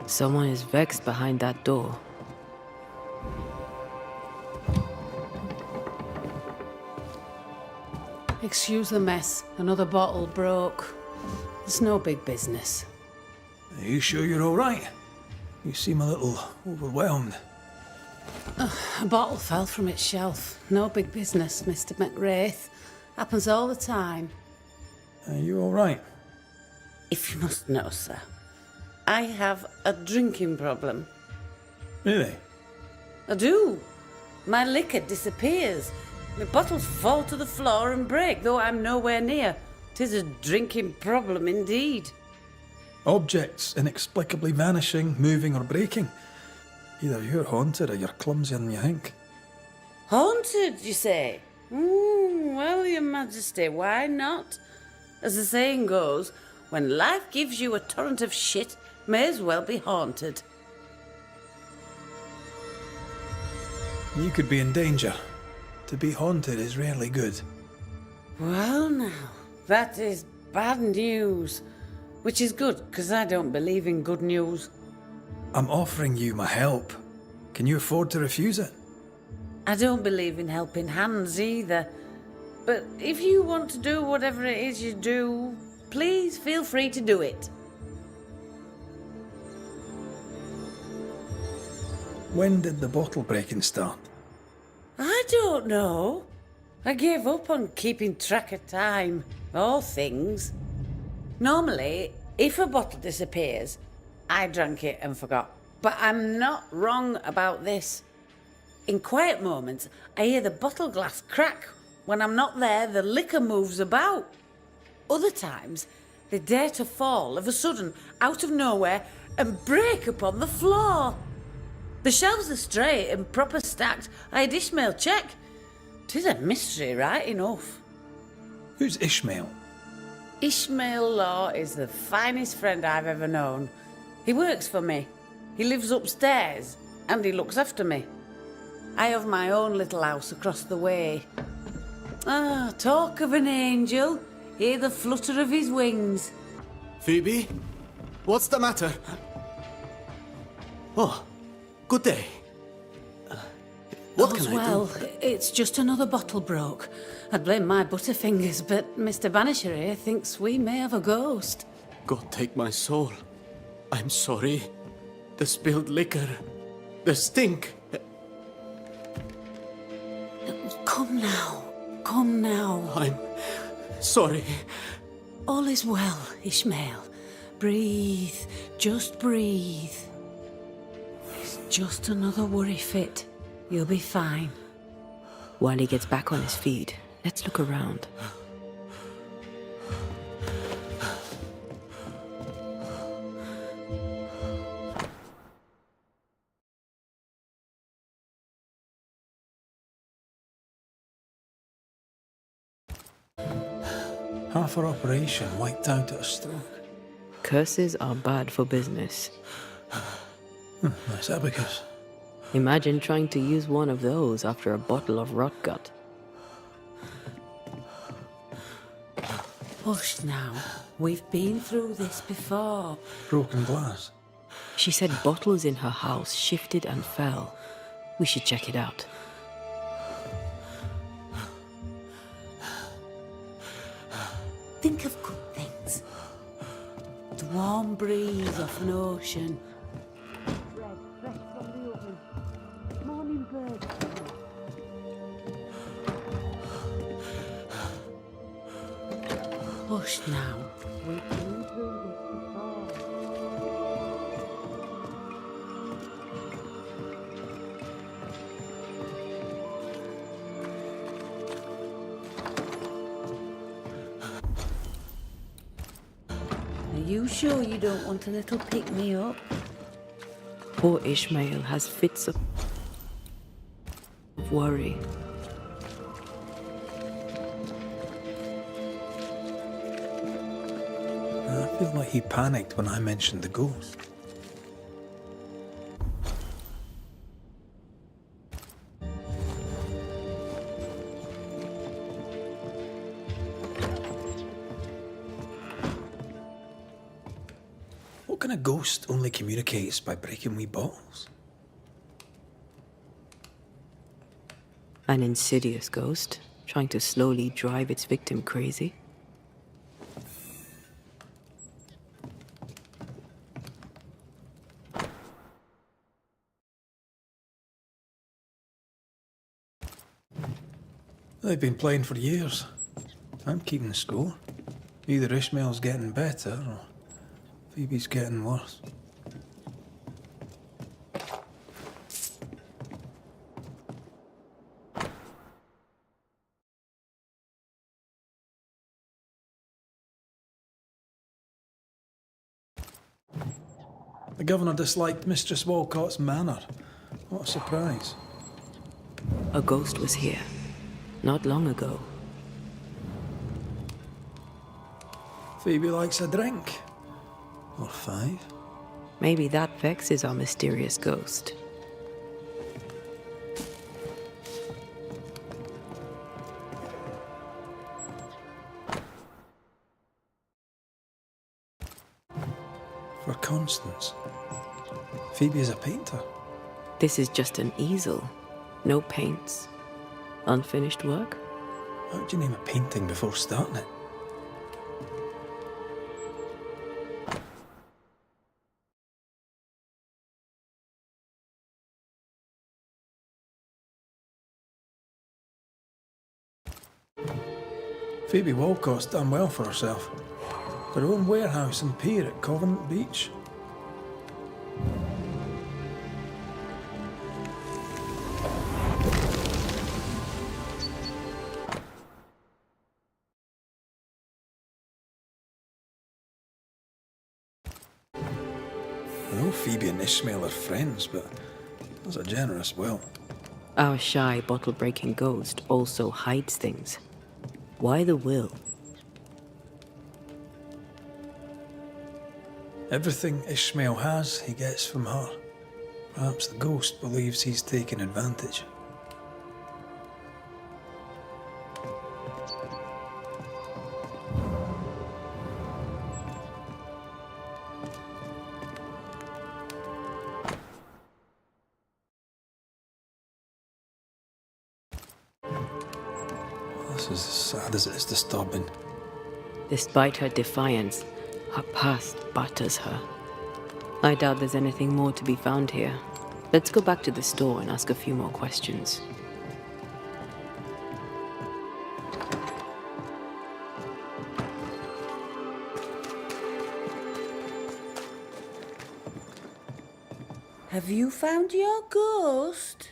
Someone is vexed behind that door. Excuse the mess. Another bottle broke. It's no big business. Are you sure you're all right? You seem a little overwhelmed. A bottle fell from its shelf. No big business, Mr. McWraith. Happens all the time. Are you all right? If you must know, sir, I have a drinking problem. Really? I do. My liquor disappears. My bottles fall to the floor and break, though I'm nowhere near. 'Tis a drinking problem indeed. Objects inexplicably vanishing, moving or breaking. Either you're haunted or you're clumsier than you think. Haunted, you say? Well, your majesty, why not? As the saying goes, when life gives you a torrent of shit, may as well be haunted. You could be in danger. To be haunted is rarely good. Well now, that is bad news. Which is good, because I don't believe in good news. I'm offering you my help. Can you afford to refuse it? I don't believe in helping hands either. But if you want to do whatever it is you do, please feel free to do it. When did the bottle breaking start? I don't know. I gave up on keeping track of time, or things. Normally, if a bottle disappears, I drank it and forgot. But I'm not wrong about this. In quiet moments, I hear the bottle glass crack. When I'm not there, the liquor moves about. Other times, they dare to fall of a sudden, out of nowhere, and break upon the floor. The shelves are straight and proper stacked. I had Ishmael check. 'Tis a mystery, right enough. Who's Ishmael? Ishmael Law is the finest friend I've ever known. He works for me. He lives upstairs, and he looks after me. I have my own little house across the way. Talk of an angel. Hear the flutter of his wings. Phoebe? What's the matter? Oh, good day. What All's can I well, do? it's just another bottle broke. I'd blame my butterfingers, but Mr. Banisher here thinks we may have a ghost. God take my soul. I'm sorry. The spilled liquor. The stink. Come now. Come now. I'm sorry. All is well, Ishmael. Breathe. Just breathe. It's just another worry fit. You'll be fine. While he gets back on his feet, let's look around. Half our operation wiped out at a stroke. Curses are bad for business. Nice abacus. Imagine trying to use one of those after a bottle of rot gut. Hush now. We've been through this before. Broken glass. She said bottles in her house shifted and fell. We should check it out. Think of good things. The warm breeze off an ocean. Bread fresh from the oven. Morning birds. Hush now. We've been through this before. Are you sure you don't want a little pick-me-up? Poor Ishmael has fits of worry. I feel like he panicked when I mentioned the ghost. kind of ghost only communicates by breaking wee bottles? An insidious ghost, trying to slowly drive its victim crazy. They've been playing for years. I'm keeping score. Either Ishmael's getting better or Phoebe's getting worse. The governor disliked Mistress Walcott's manner. What a surprise. A ghost was here, not long ago. Phoebe likes a drink. Or 5. Maybe that vexes our mysterious ghost. For Constance. Phoebe is a painter. This is just an easel. No paints. Unfinished work? How would you name a painting before starting it? Phoebe Walcott's done well for herself. Her own warehouse and pier at Covenant Beach. I know Phoebe and Ishmael are friends, but there's a generous will. Our shy, bottle-breaking ghost also hides things. Why the will? Everything Ishmael has, he gets from her. Perhaps the ghost believes he's taking advantage. This is as sad as it is disturbing. Despite her defiance, her past batters her. I doubt there's anything more to be found here. Let's go back to the store and ask a few more questions. Have you found your ghost?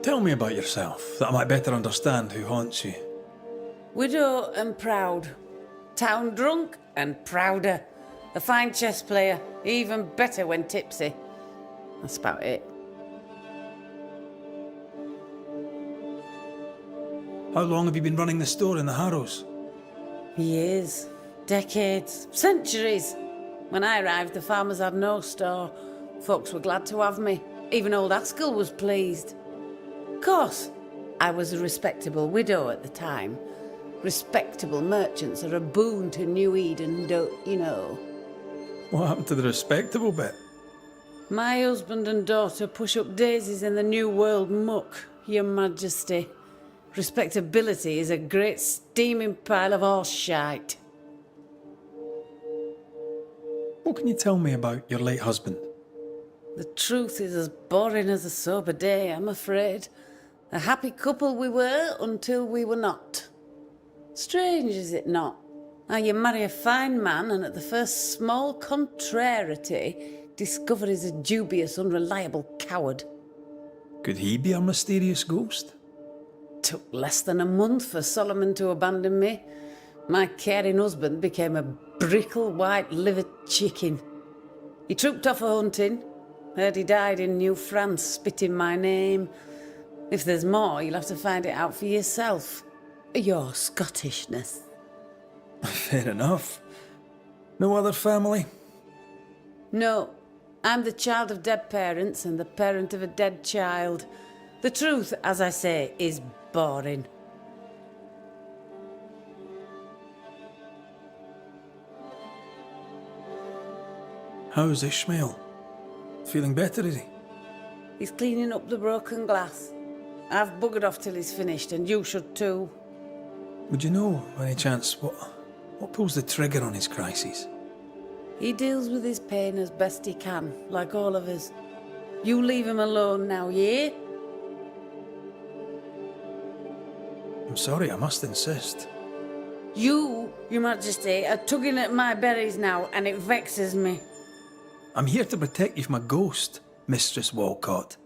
Tell me about yourself, that I might better understand who haunts you. Widow and proud. Town drunk and prouder. A fine chess player, even better when tipsy. That's about it. How long have you been running the store in the Harrows? Years, decades, centuries. When I arrived, the farmers had no store. Folks were glad to have me. Even old Askell was pleased. Of course, I was a respectable widow at the time. Respectable merchants are a boon to New Eden, don't you know? What happened to the respectable bit? My husband and daughter push up daisies in the New World muck, Your Majesty. Respectability is a great steaming pile of horse shite. What can you tell me about your late husband? The truth is as boring as a sober day, I'm afraid. A happy couple we were until we were not. Strange, is it not? How you marry a fine man and at the first small contrariety discover he's a dubious, unreliable coward. Could he be a mysterious ghost? Took less than a month for Solomon to abandon me. My caring husband became a brickle white-livered chicken. He trooped off a hunting. Heard he died in New France, spitting my name. If there's more, you'll have to find it out for yourself. Your Scottishness. Fair enough. No other family? No, I'm the child of dead parents and the parent of a dead child. The truth, as I say, is boring. How's Ishmael? Feeling better, is he? He's cleaning up the broken glass. I've buggered off till he's finished, and you should too. Would you know, by any chance, what pulls the trigger on his crises? He deals with his pain as best he can, like all of us. You leave him alone now, yeah? I'm sorry, I must insist. You, Your Majesty, are tugging at my berries now, and it vexes me. I'm here to protect you from a ghost, Mistress Walcott.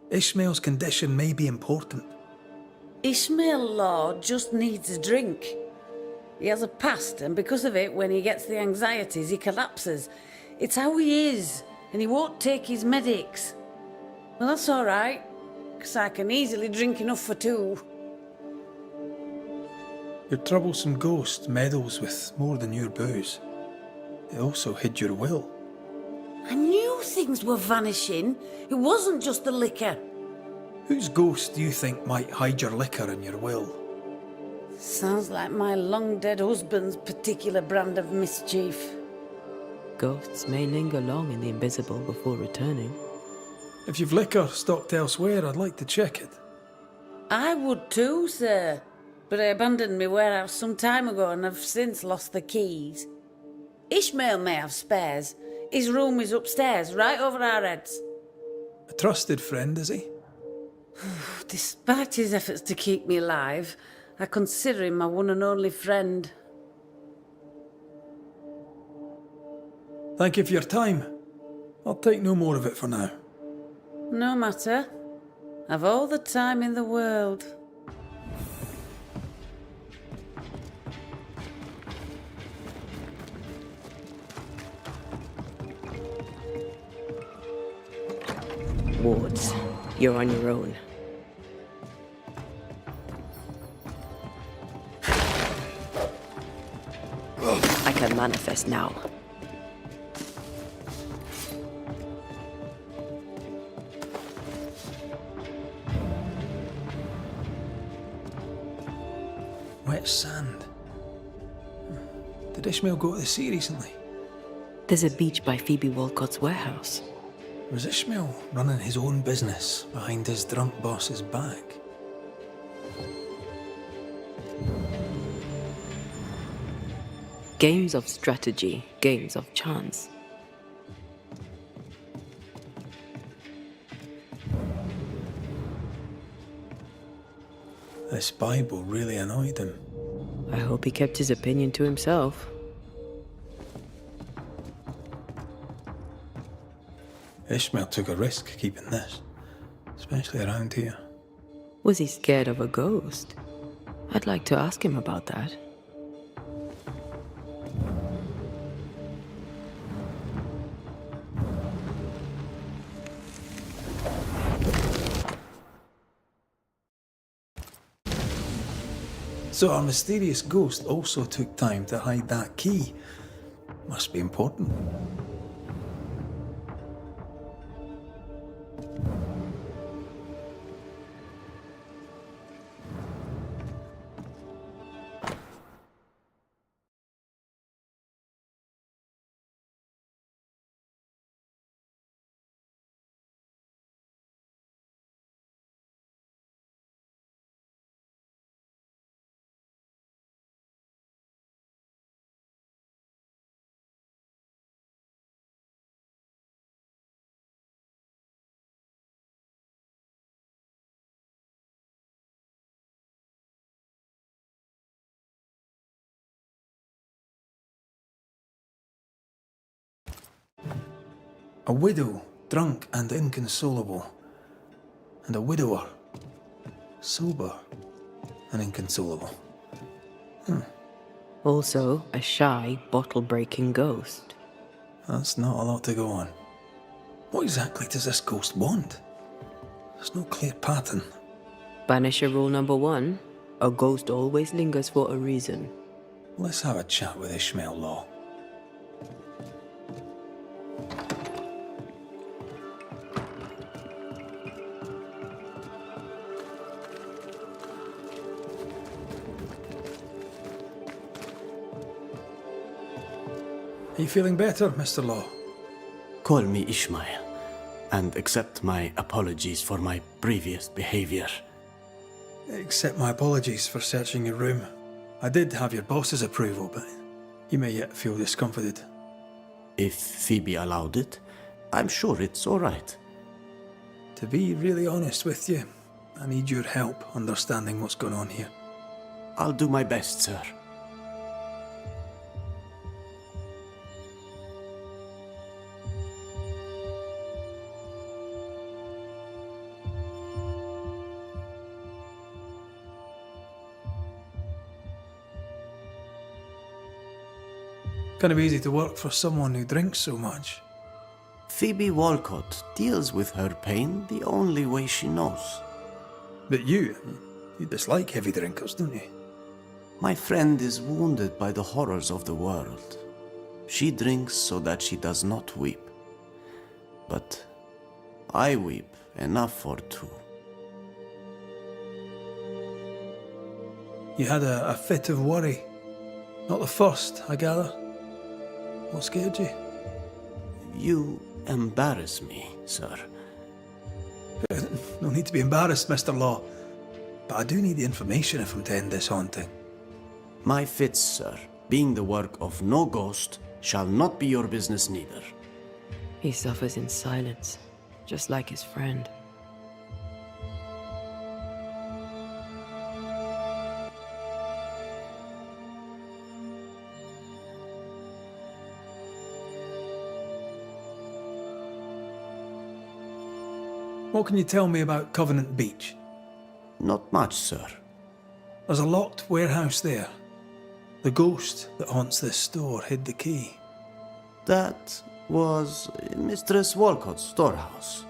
Ishmael's condition may be important. Ishmael Lord just needs a drink. He has a past, and because of it, when he gets the anxieties, he collapses. It's how he is, and he won't take his medics. Well, that's all right, because I can easily drink enough for two. Your troublesome ghost meddles with more than your booze. It also hid your will. I knew things were vanishing. It wasn't just the liquor. Whose ghost do you think might hide your liquor and your will? Sounds like my long-dead husband's particular brand of mischief. Ghosts may linger long in the invisible before returning. If you've liquor stocked elsewhere, I'd like to check it. I would too, sir. But I abandoned my warehouse some time ago and have since lost the keys. Ishmael may have spares. His room is upstairs, right over our heads. A trusted friend, is he? Despite his efforts to keep me alive, I consider him my one and only friend. Thank you for your time. I'll take no more of it for now. No matter. I've all the time in the world. Wards, you're on your own. I can manifest now. Wet sand. Did Ishmael go to the sea recently? There's a beach by Phoebe Walcott's warehouse. Was Ishmael running his own business behind his drunk boss's back? Games of strategy, games of chance. This Bible really annoyed him. I hope he kept his opinion to himself. Ishmael took a risk keeping this, especially around here. Was he scared of a ghost? I'd like to ask him about that. So our mysterious ghost also took time to hide that key. Must be important. A widow, drunk and inconsolable, and a widower, sober and inconsolable. Also, a shy, bottle-breaking ghost. That's not a lot to go on. What exactly does this ghost want? There's no clear pattern. Banisher rule number 1, a ghost always lingers for a reason. Let's have a chat with Ishmael Law. Are you feeling better, Mr. Law? Call me Ishmael, and accept my apologies for my previous behavior. Accept my apologies for searching your room. I did have your boss's approval, but you may yet feel discomfited. If Phoebe allowed it, I'm sure it's all right. To be really honest with you, I need your help understanding what's going on here. I'll do my best, sir. Kind of easy to work for someone who drinks so much. Phoebe Walcott deals with her pain the only way she knows. But you dislike heavy drinkers, don't you? My friend is wounded by the horrors of the world. She drinks so that she does not weep. But I weep enough for two. You had a fit of worry. Not the first, I gather. What scared you? You embarrass me, sir. No need to be embarrassed, Mr. Law. But I do need the information if I'm to end this haunting. My fits, sir, being the work of no ghost, shall not be your business neither. He suffers in silence, just like his friend. What can you tell me about Covenant Beach? Not much, sir. There's a locked warehouse there. The ghost that haunts this store hid the key. That was Mistress Walcott's storehouse,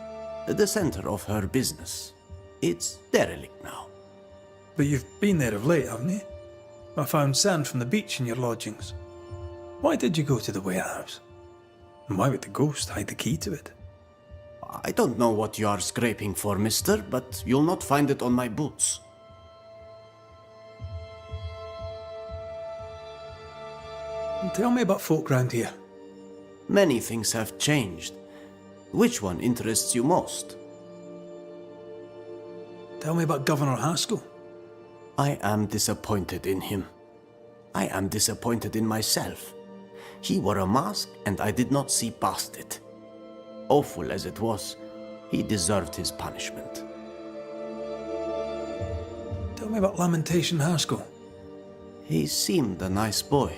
the center of her business. It's derelict now. But you've been there of late, haven't you? I found sand from the beach in your lodgings. Why did you go to the warehouse? And why would the ghost hide the key to it? I don't know what you are scraping for, mister, but you'll not find it on my boots. Tell me about folk round here. Many things have changed. Which one interests you most? Tell me about Governor Haskell. I am disappointed in him. I am disappointed in myself. He wore a mask and I did not see past it. Awful as it was, he deserved his punishment. Tell me about Lamentation Haskell. He seemed a nice boy,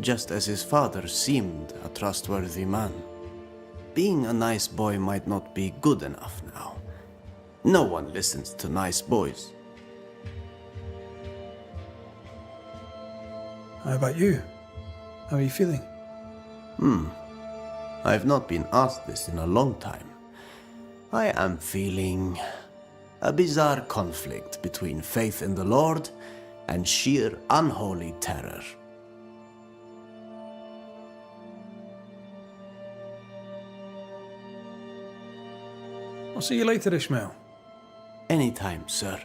just as his father seemed a trustworthy man. Being a nice boy might not be good enough now. No one listens to nice boys. How about you? How are you feeling? I've not been asked this in a long time. I am feeling a bizarre conflict between faith in the Lord and sheer unholy terror. I'll see you later, Ishmael. Anytime, sir.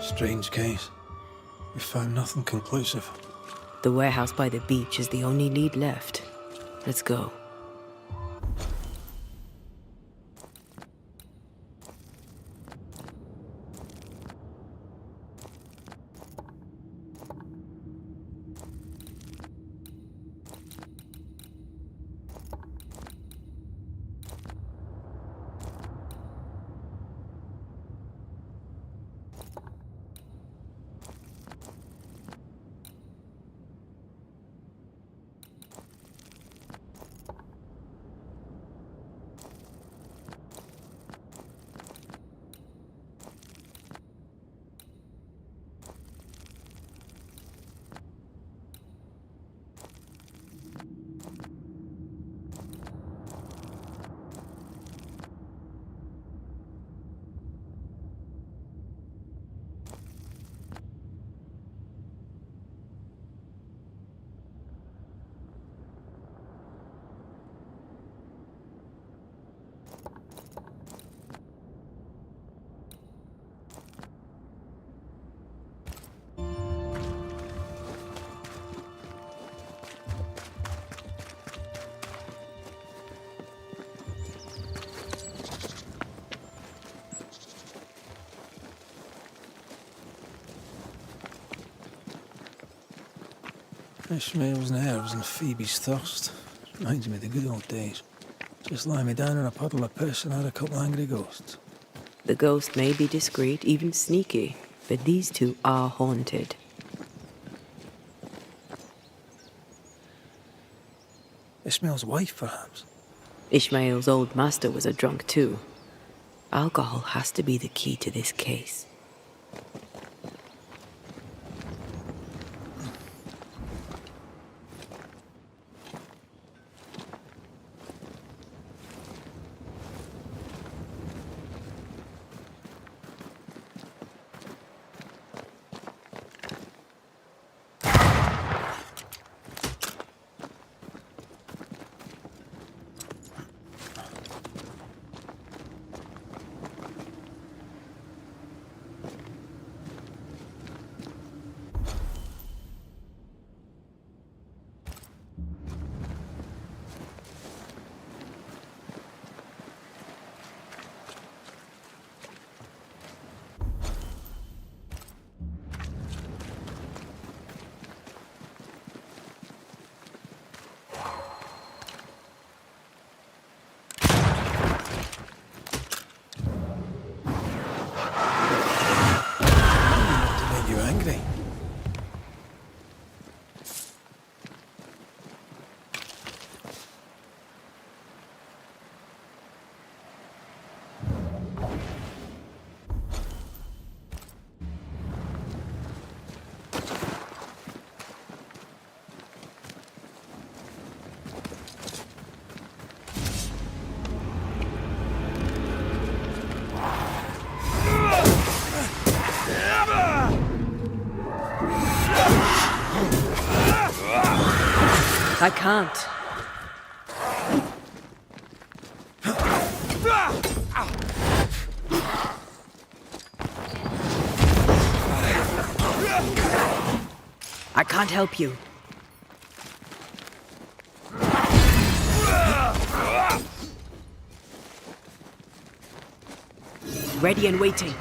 Strange case. We found nothing conclusive. The warehouse by the beach is the only lead left. Let's go. Ishmael's nerves and Phoebe's thirst. Reminds me of the good old days. Just lie me down in a puddle of piss and had a couple angry ghosts. The ghost may be discreet, even sneaky, but these two are haunted. Ishmael's wife, perhaps? Ishmael's old master was a drunk too. Alcohol has to be the key to this case. I can't. I can't help you. Ready and waiting.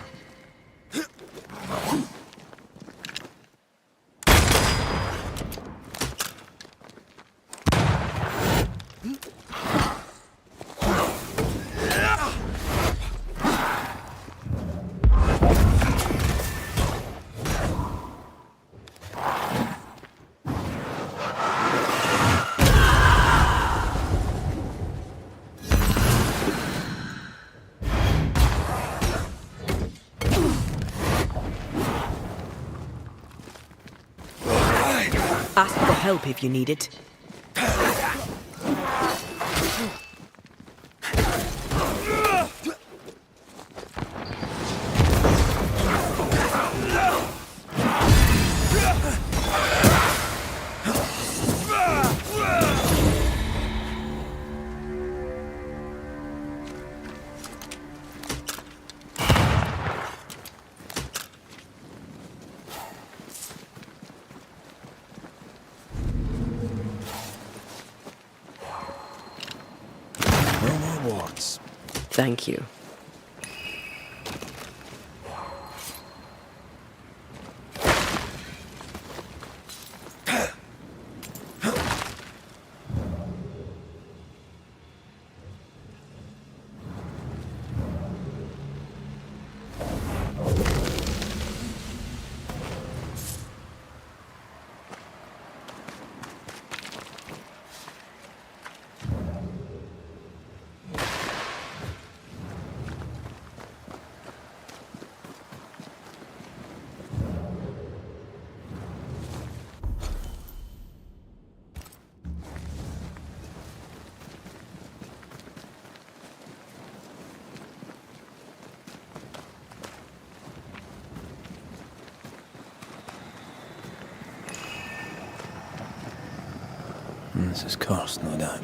Ask for help if you need it. Thank you. This is cursed, no doubt.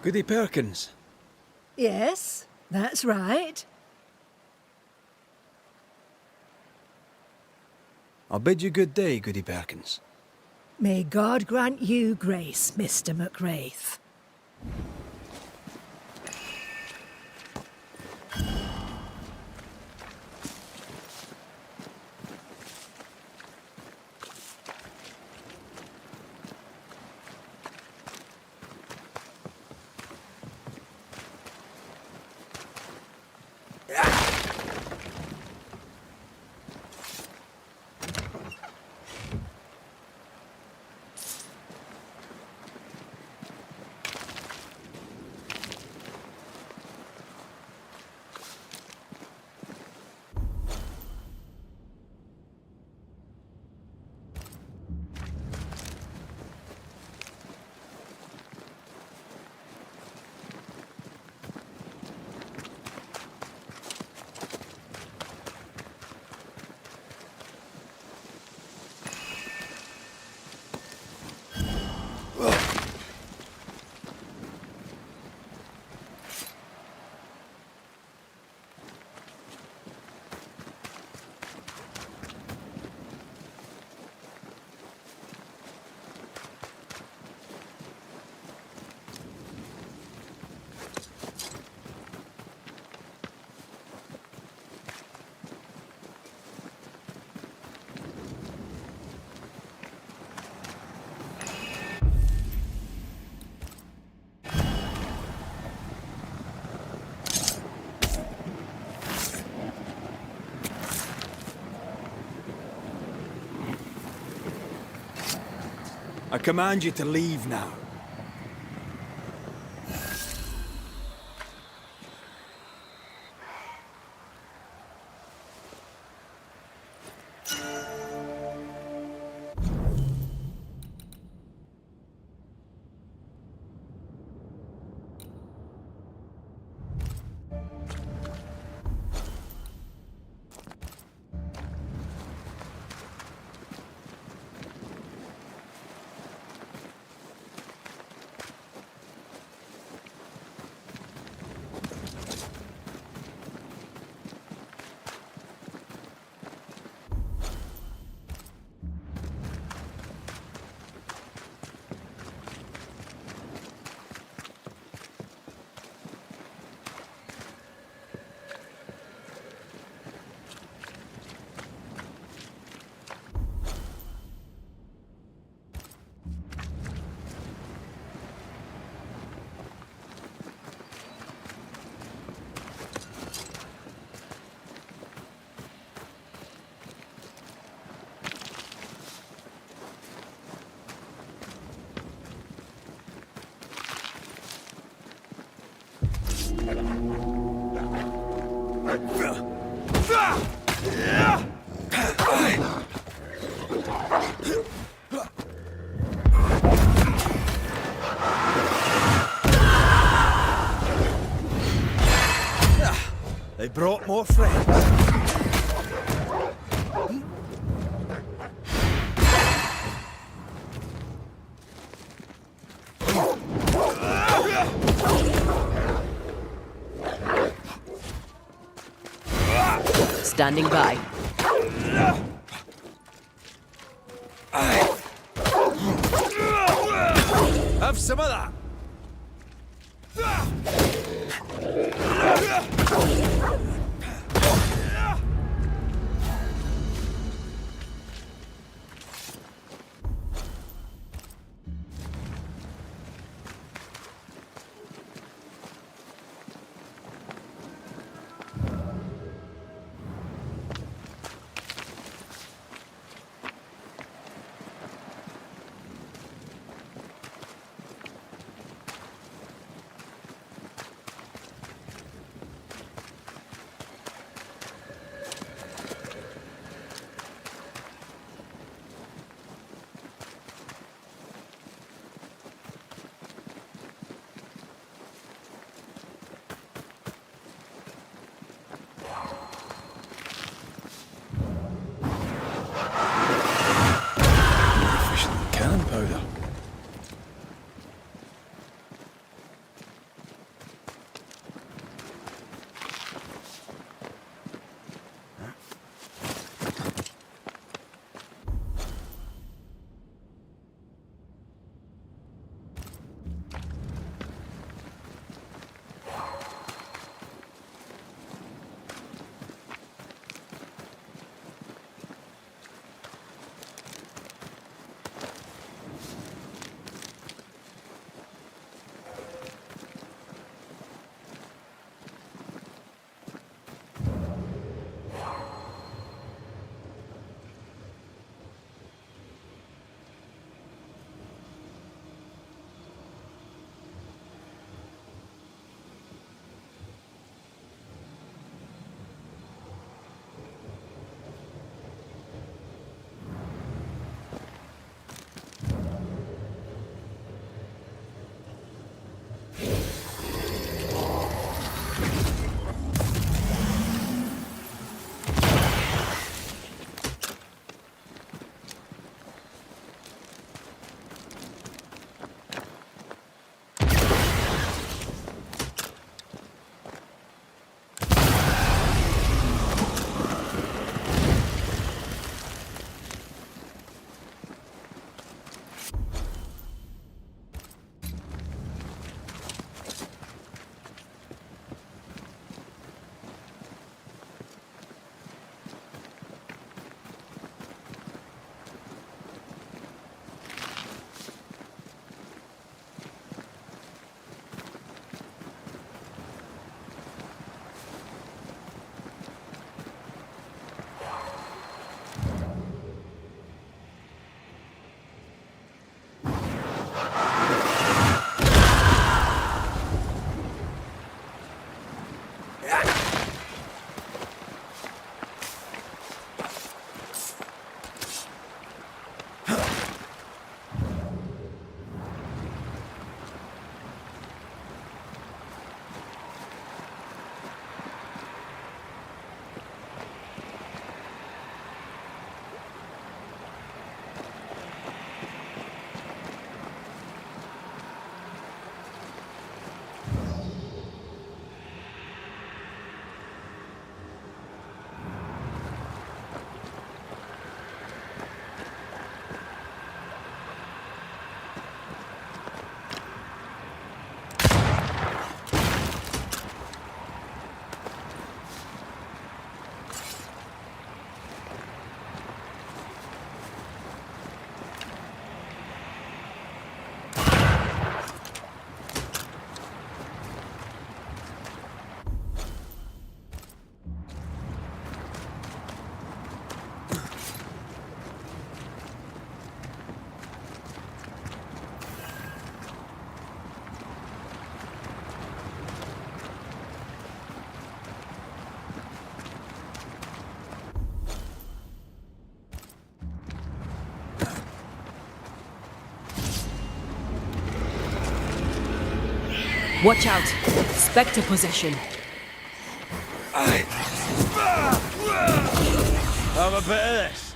Goody Perkins. Yes, that's right. I'll bid you good day, Goody Perkins. May God grant you grace, Mr. McWraith. I command you to leave now. They brought more friends. Standing by. Have some of that. Watch out! Spectre possession. Have a bit of this.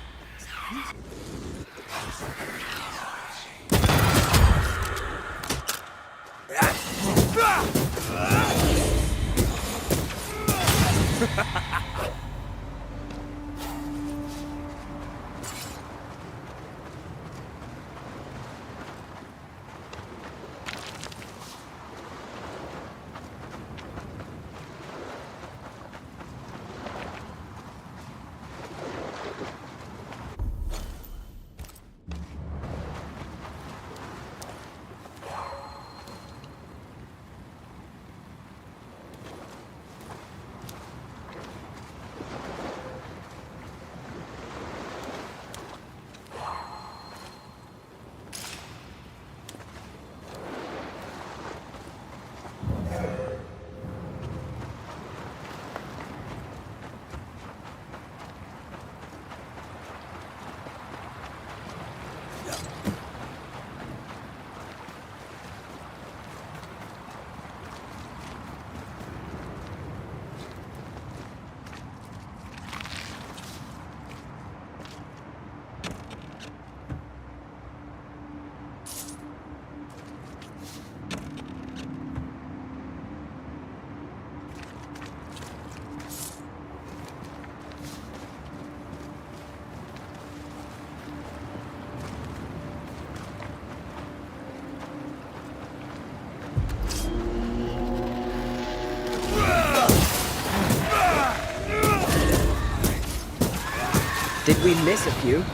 Did we miss a few?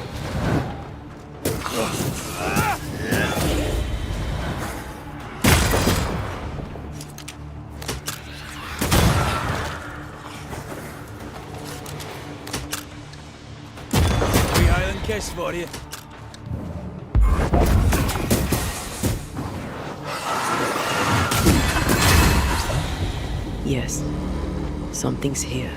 Wee Highland kiss for you. Yes. Something's here.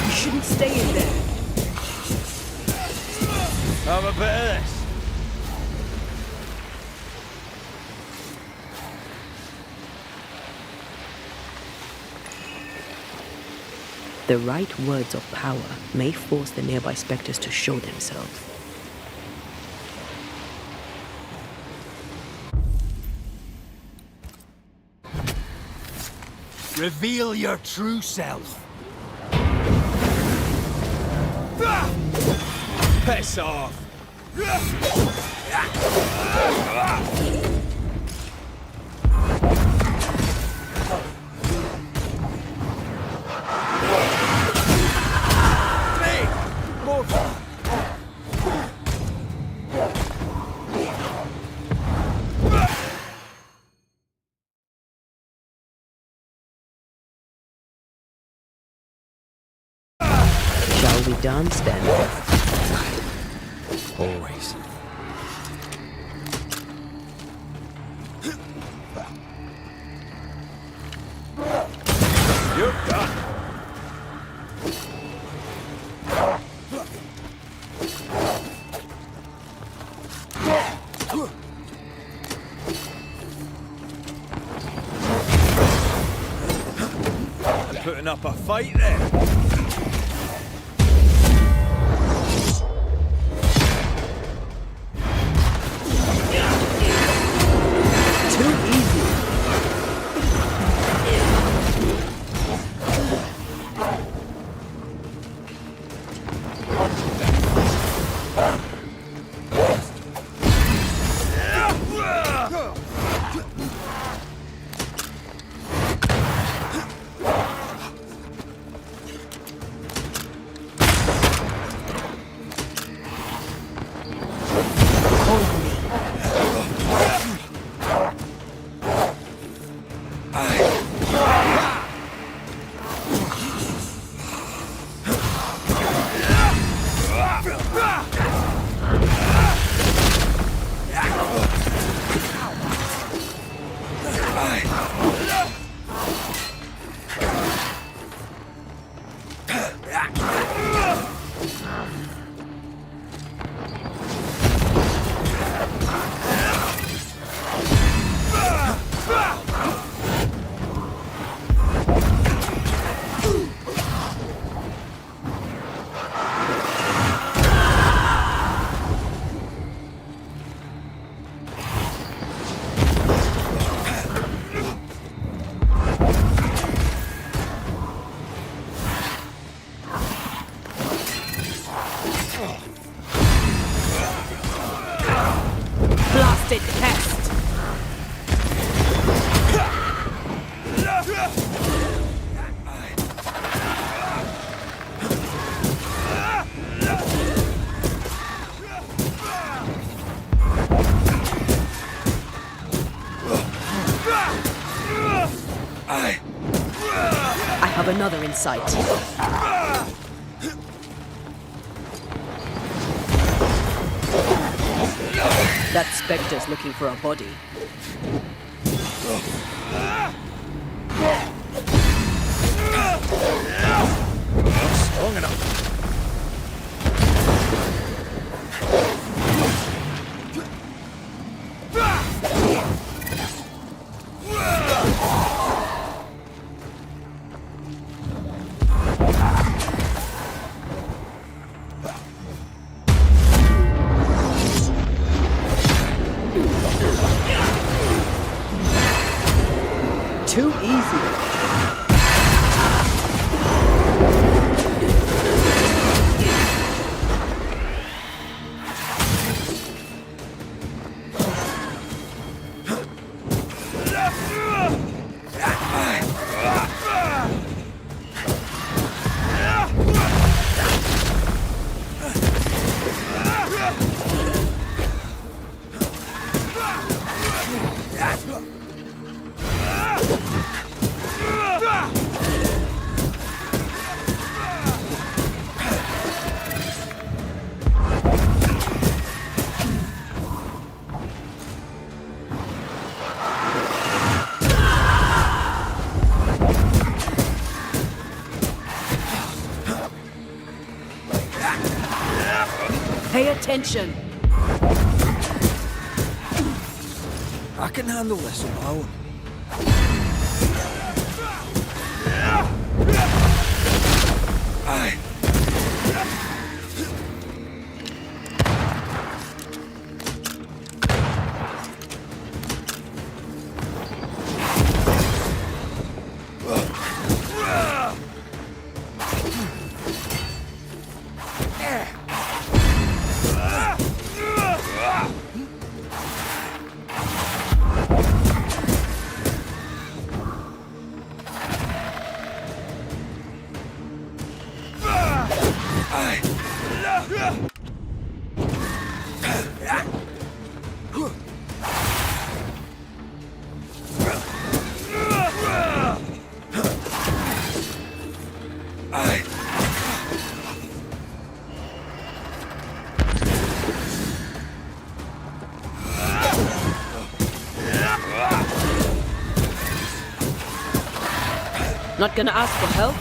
You shouldn't stay in there. Have a bit of this. The right words of power may force the nearby specters to show themselves. Reveal your true self. Piss off. Shall we dance then? Always. You're done. Putting up a fight there. I have another in sight. That spectre's looking for a body. Strong enough. Too easy. Pay attention. I can handle this on my own. Not gonna ask for help?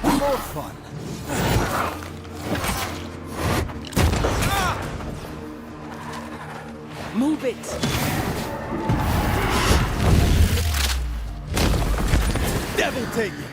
More fun. Move it! Devil take you.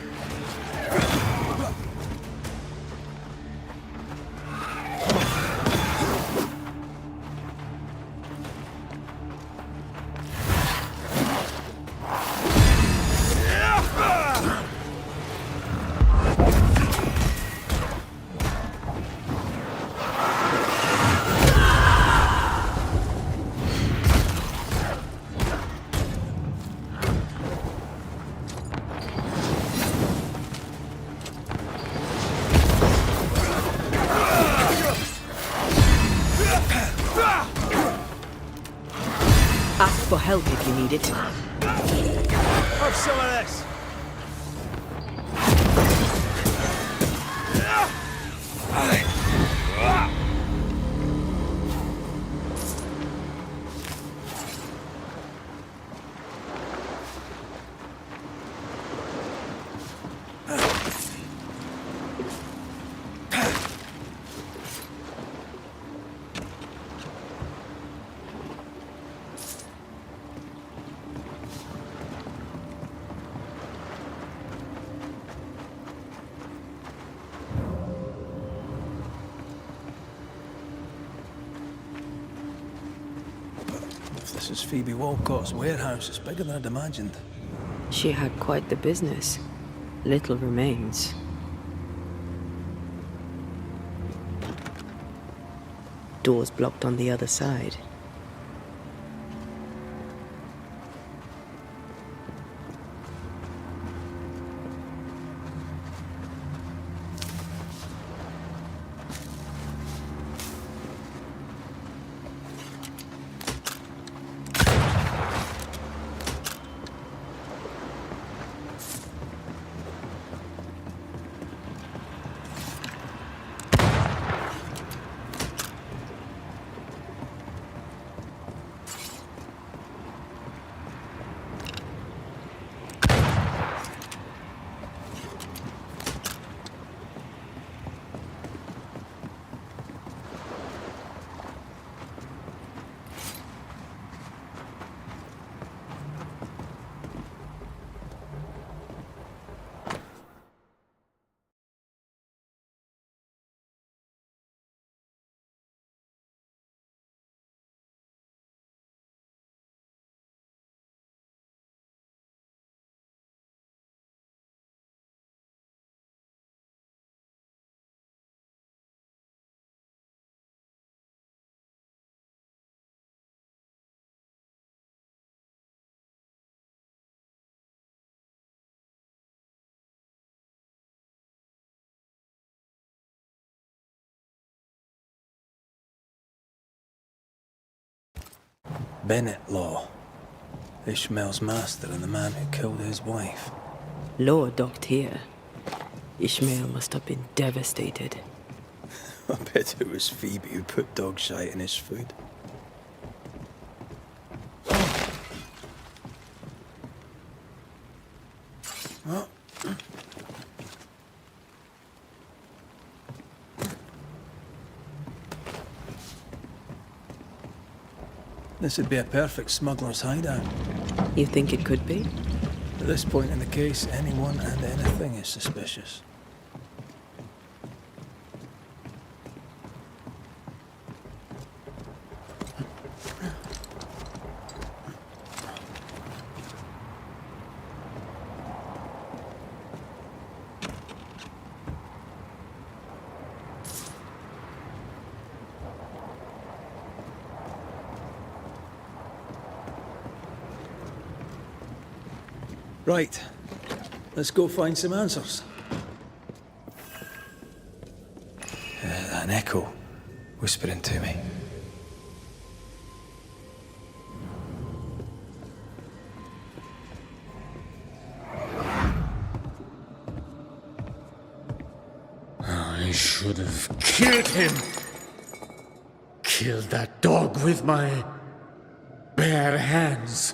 Ask for help if you need it. Have some of this. This is Phoebe Walcott's warehouse. It's bigger than I'd imagined. She had quite the business. Little remains. Doors blocked on the other side. Bennett Law. Ishmael's master and the man who killed his wife. Law docked here. Ishmael must have been devastated. I bet it was Phoebe who put dog shite in his food. This would be a perfect smuggler's hideout. You think it could be? At this point in the case, anyone and anything is suspicious. Right, let's go find some answers. An echo whispering to me. I should have killed him. Killed that dog with my bare hands.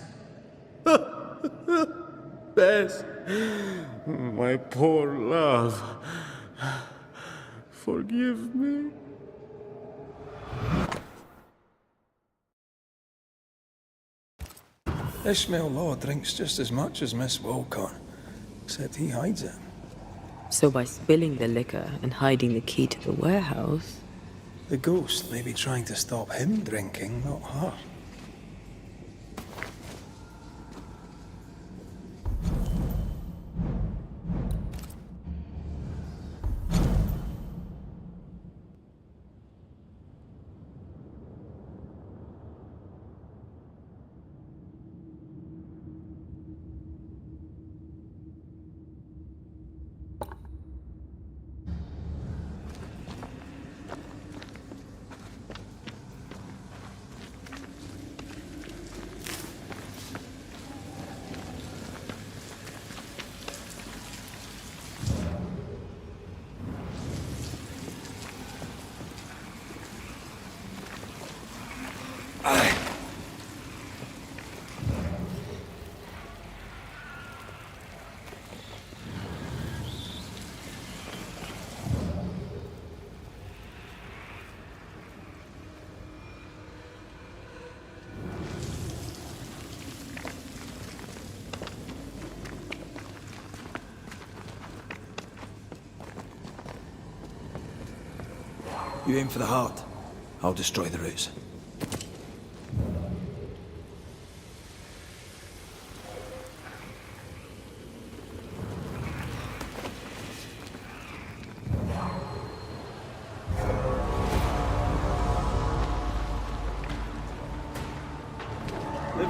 Bess, my poor love, forgive me. Ishmael Law drinks just as much as Miss Walcott, except he hides it. So by spilling the liquor and hiding the key to the warehouse... The ghost may be trying to stop him drinking, not her. You aim for the heart. I'll destroy the roots.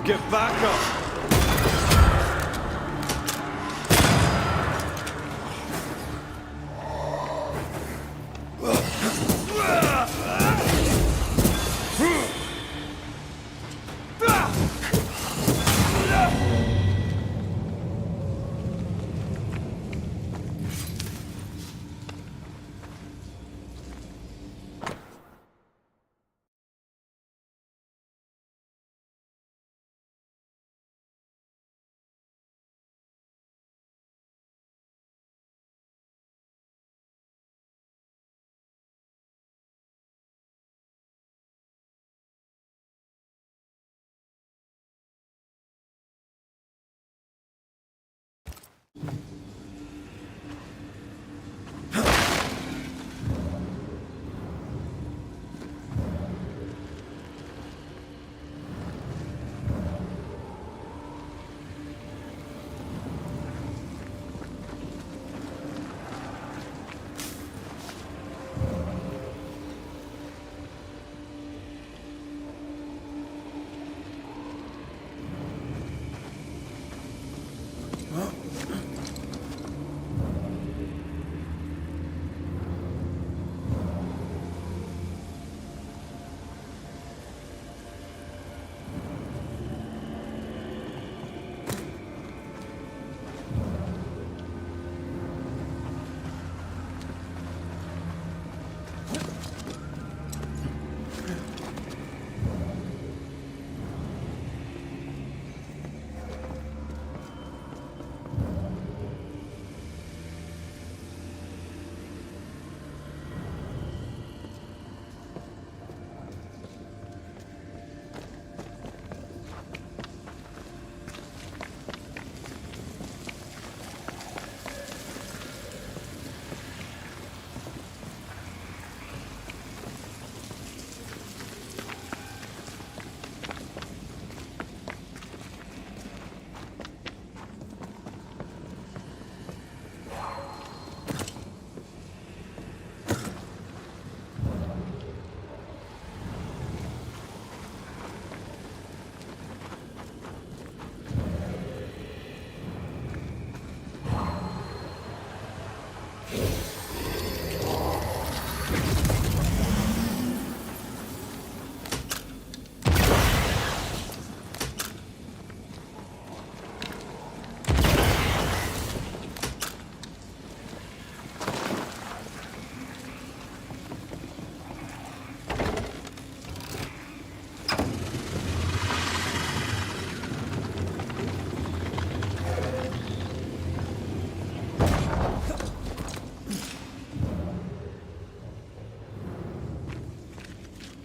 Get back up!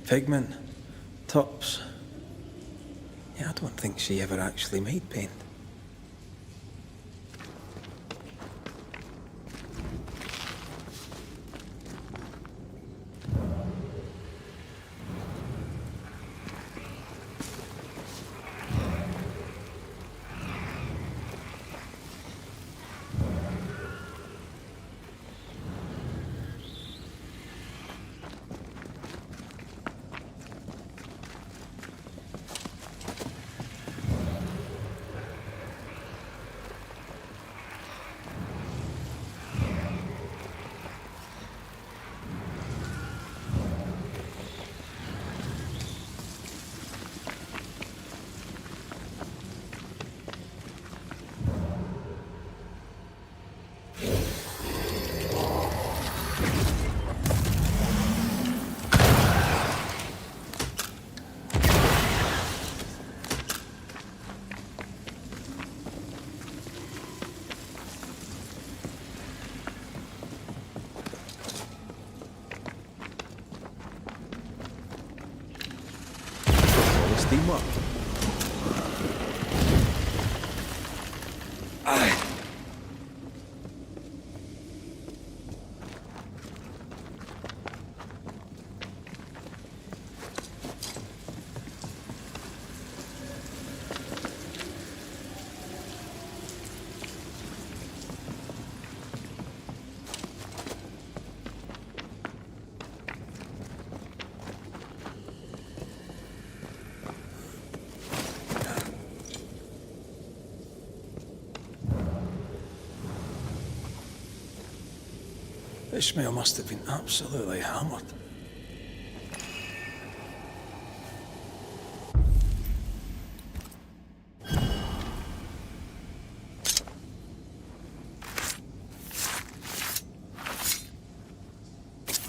Pigment. Tops. Yeah, I don't think she ever actually made paint. Steam up. Ishmael must have been absolutely hammered.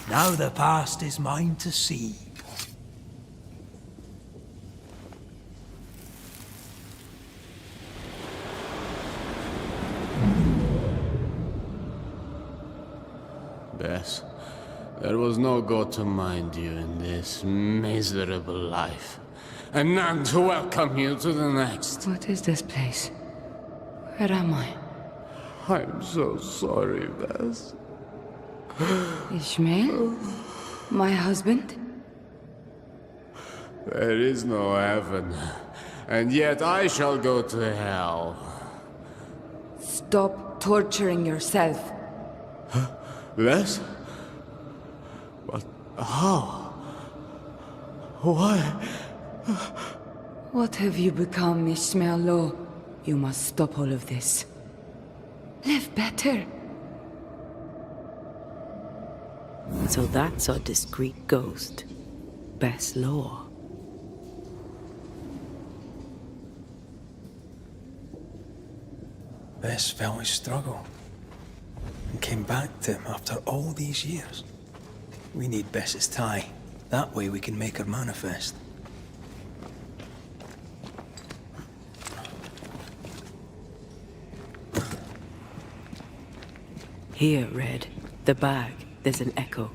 Now the past is mine to see. Bess, there was no God to mind you in this miserable life, and none to welcome you to the next. What is this place? Where am I? I'm so sorry, Bess. Ishmael? My husband? There is no heaven, and yet I shall go to hell. Stop torturing yourself. Bess? But how? Why? What have you become, Ishmael Law? You must stop all of this. Live better. So that's our discreet ghost. Bess Law. Bess felt his struggle and came back to him after all these years. We need Bess's tie. That way we can make her manifest. Here, Red. The bag. There's an echo.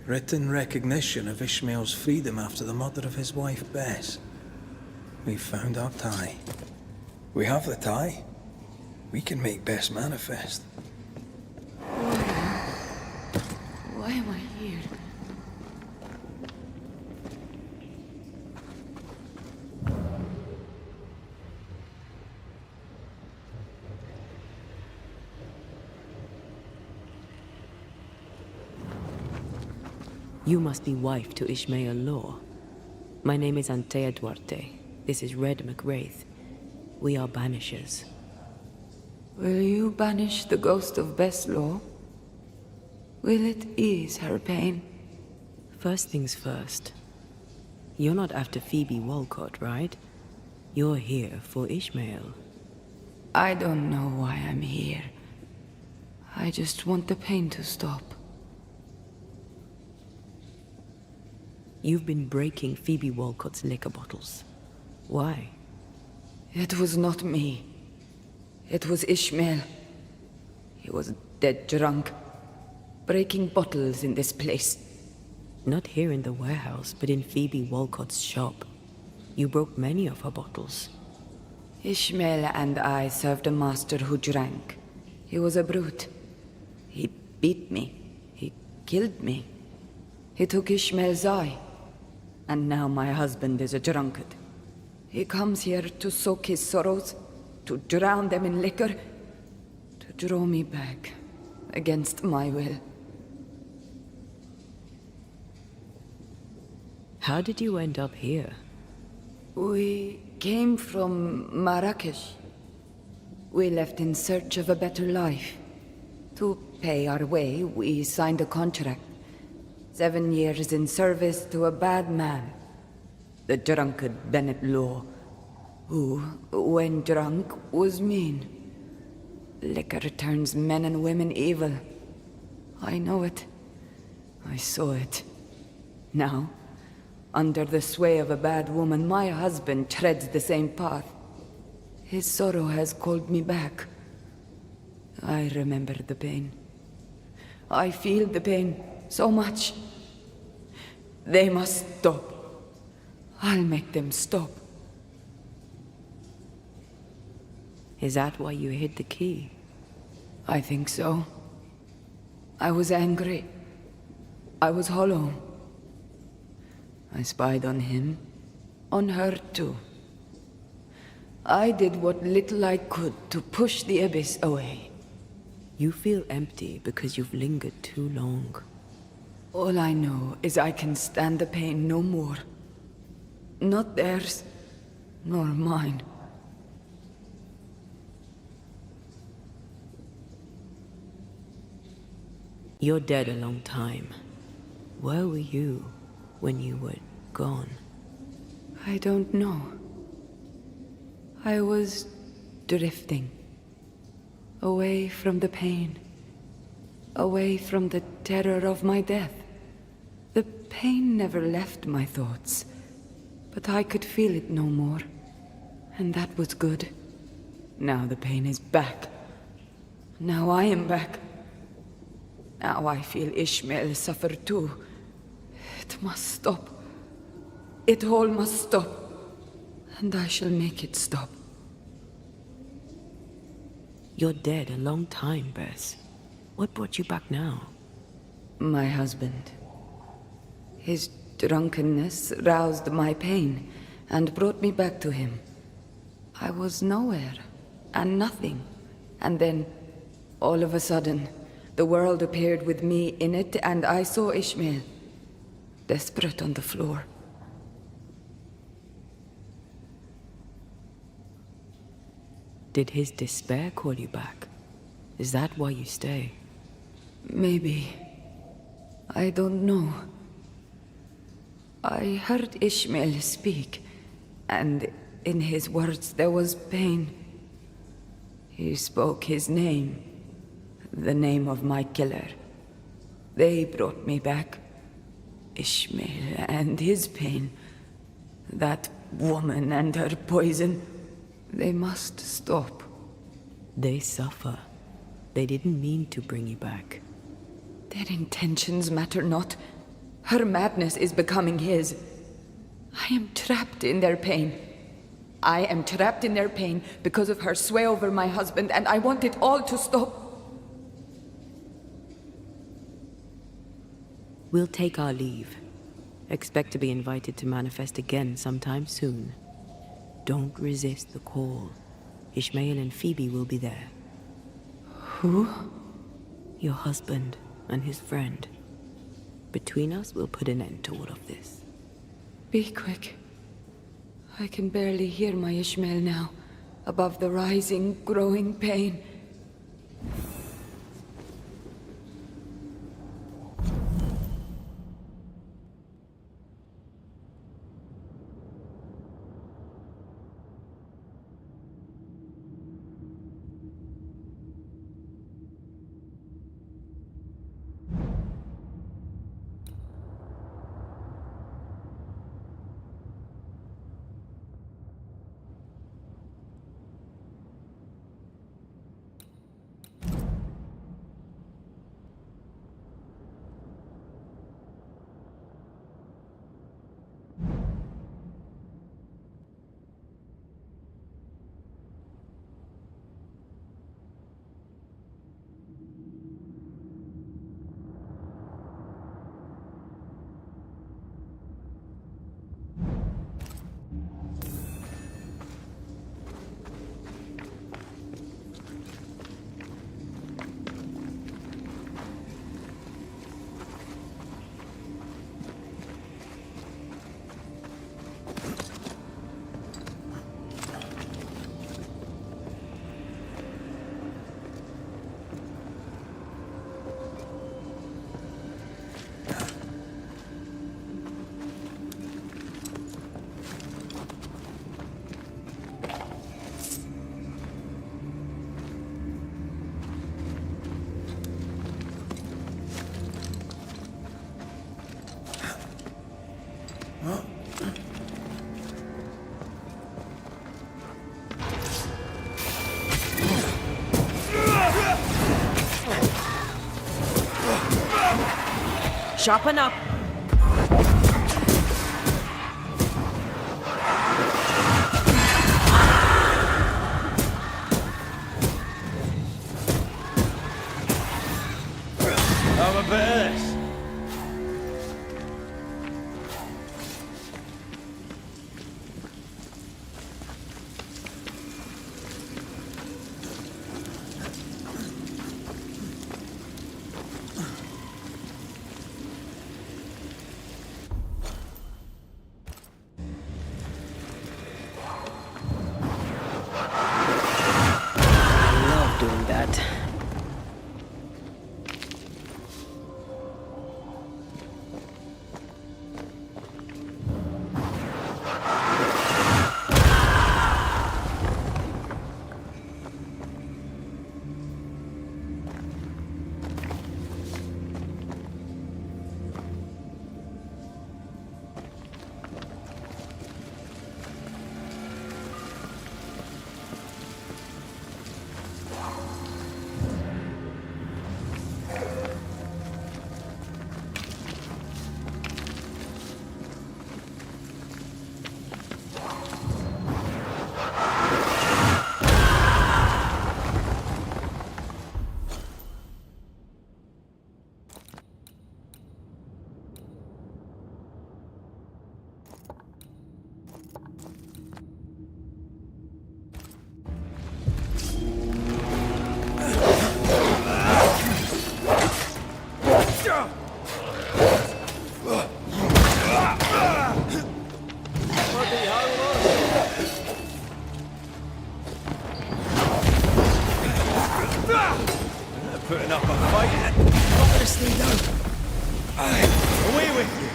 Written recognition of Ishmael's freedom after the murder of his wife Bess. We've found our tie. We have the tie. We can make Bess manifest. Why am I here? You must be wife to Ishmael Law. My name is Antea Duarte. This is Red McWraith. We are Banishers. Will you banish the ghost of Bess Law? Will it ease her pain? First things first. You're not after Phoebe Walcott, right? You're here for Ishmael. I don't know why I'm here. I just want the pain to stop. You've been breaking Phoebe Walcott's liquor bottles. Why? It was not me. It was Ishmael. He was dead drunk, breaking bottles in this place. Not here in the warehouse, but in Phoebe Walcott's shop. You broke many of her bottles. Ishmael and I served a master who drank. He was a brute. He beat me. He killed me. He took Ishmael's eye. And now my husband is a drunkard. He comes here to soak his sorrows, to drown them in liquor, to draw me back, against my will. How did you end up here? We came from Marrakesh. We left in search of a better life. To pay our way, we signed a contract. 7 years in service to a bad man. The drunkard Bennett Law, who, when drunk, was mean. Liquor turns men and women evil. I know it. I saw it. Now, under the sway of a bad woman, my husband treads the same path. His sorrow has called me back. I remember the pain. I feel the pain so much. They must stop. I'll make them stop. Is that why you hid the key? I think so. I was angry. I was hollow. I spied on him, on her too. I did what little I could to push the abyss away. You feel empty because you've lingered too long. All I know is I can stand the pain no more. Not theirs, nor mine. You're dead a long time. Where were you when you were gone? I don't know. I was drifting. Away from the pain. Away from the terror of my death. The pain never left my thoughts, but I could feel it no more. And that was good. Now the pain is back. Now I am back. Now I feel Ishmael suffer too. It must stop. It all must stop. And I shall make it stop. You're dead a long time, Bess. What brought you back now? My husband. His drunkenness roused my pain and brought me back to him. I was nowhere and nothing. And then, all of a sudden, the world appeared with me in it, and I saw Ishmael, desperate on the floor. Did his despair call you back? Is that why you stay? Maybe. I don't know. I heard Ishmael speak, and in his words there was pain. He spoke his name, the name of my killer. They brought me back. Ishmael and his pain. That woman and her poison. They must stop. They suffer. They didn't mean to bring you back. Their intentions matter not. Her madness is becoming his. I am trapped in their pain. I am trapped in their pain because of her sway over my husband, and I want it all to stop. We'll take our leave. Expect to be invited to manifest again sometime soon. Don't resist the call. Ishmael and Phoebe will be there. Who? Your husband and his friend. Between us, we'll put an end to all of this. Be quick. I can barely hear my Ishmael now, above the rising, growing pain. Sharpen up. Have a bit of this. I love doing that. Putting up a fight. Not gonna stay down. Away with you.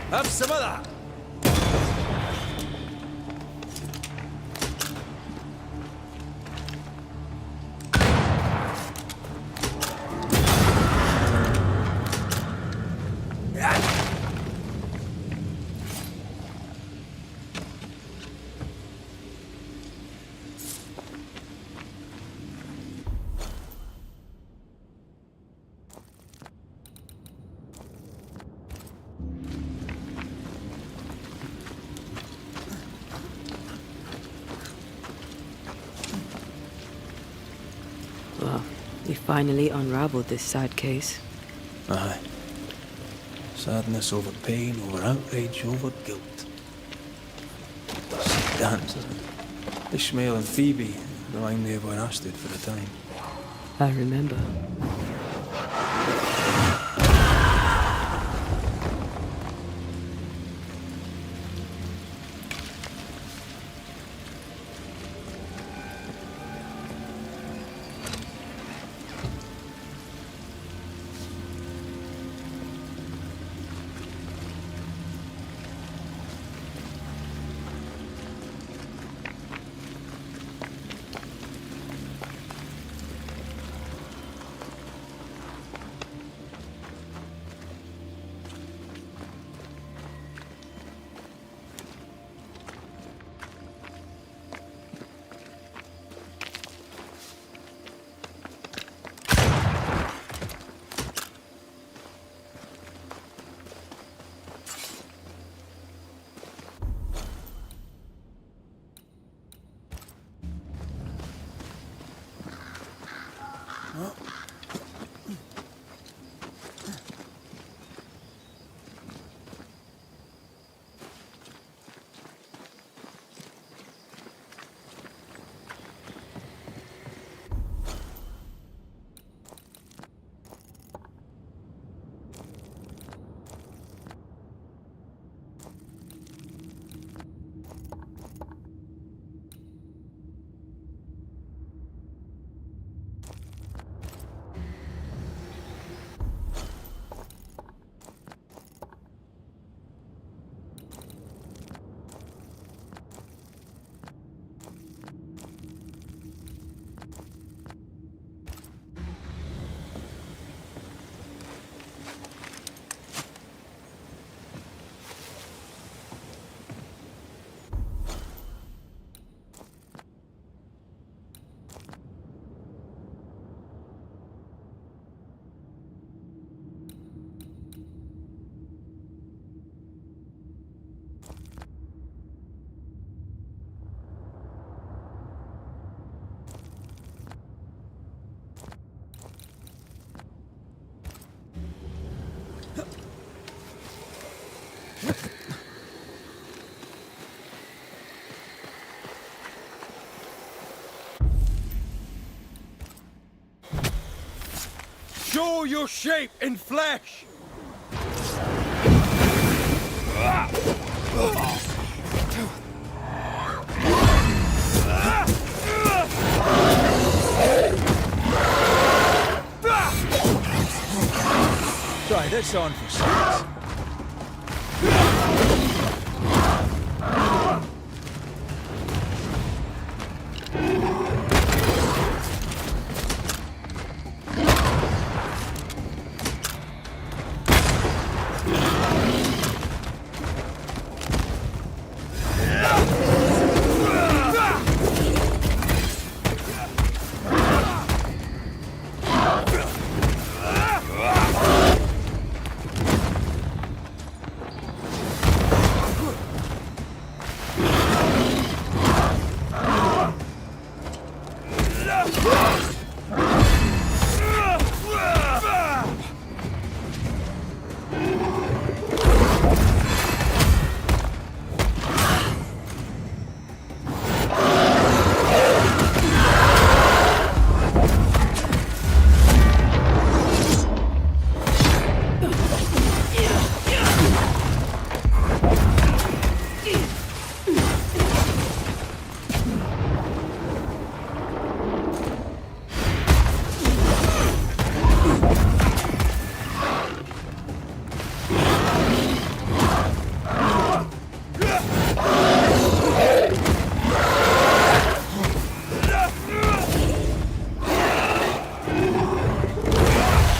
Have some of that. Well, we finally unraveled this sad case. Aye. Sadness over pain, over outrage, over guilt. Sick dance, isn't it? Ishmael and Phoebe remind me of where I stood for a time. I remember. Show your shape in flesh! Try this on for size.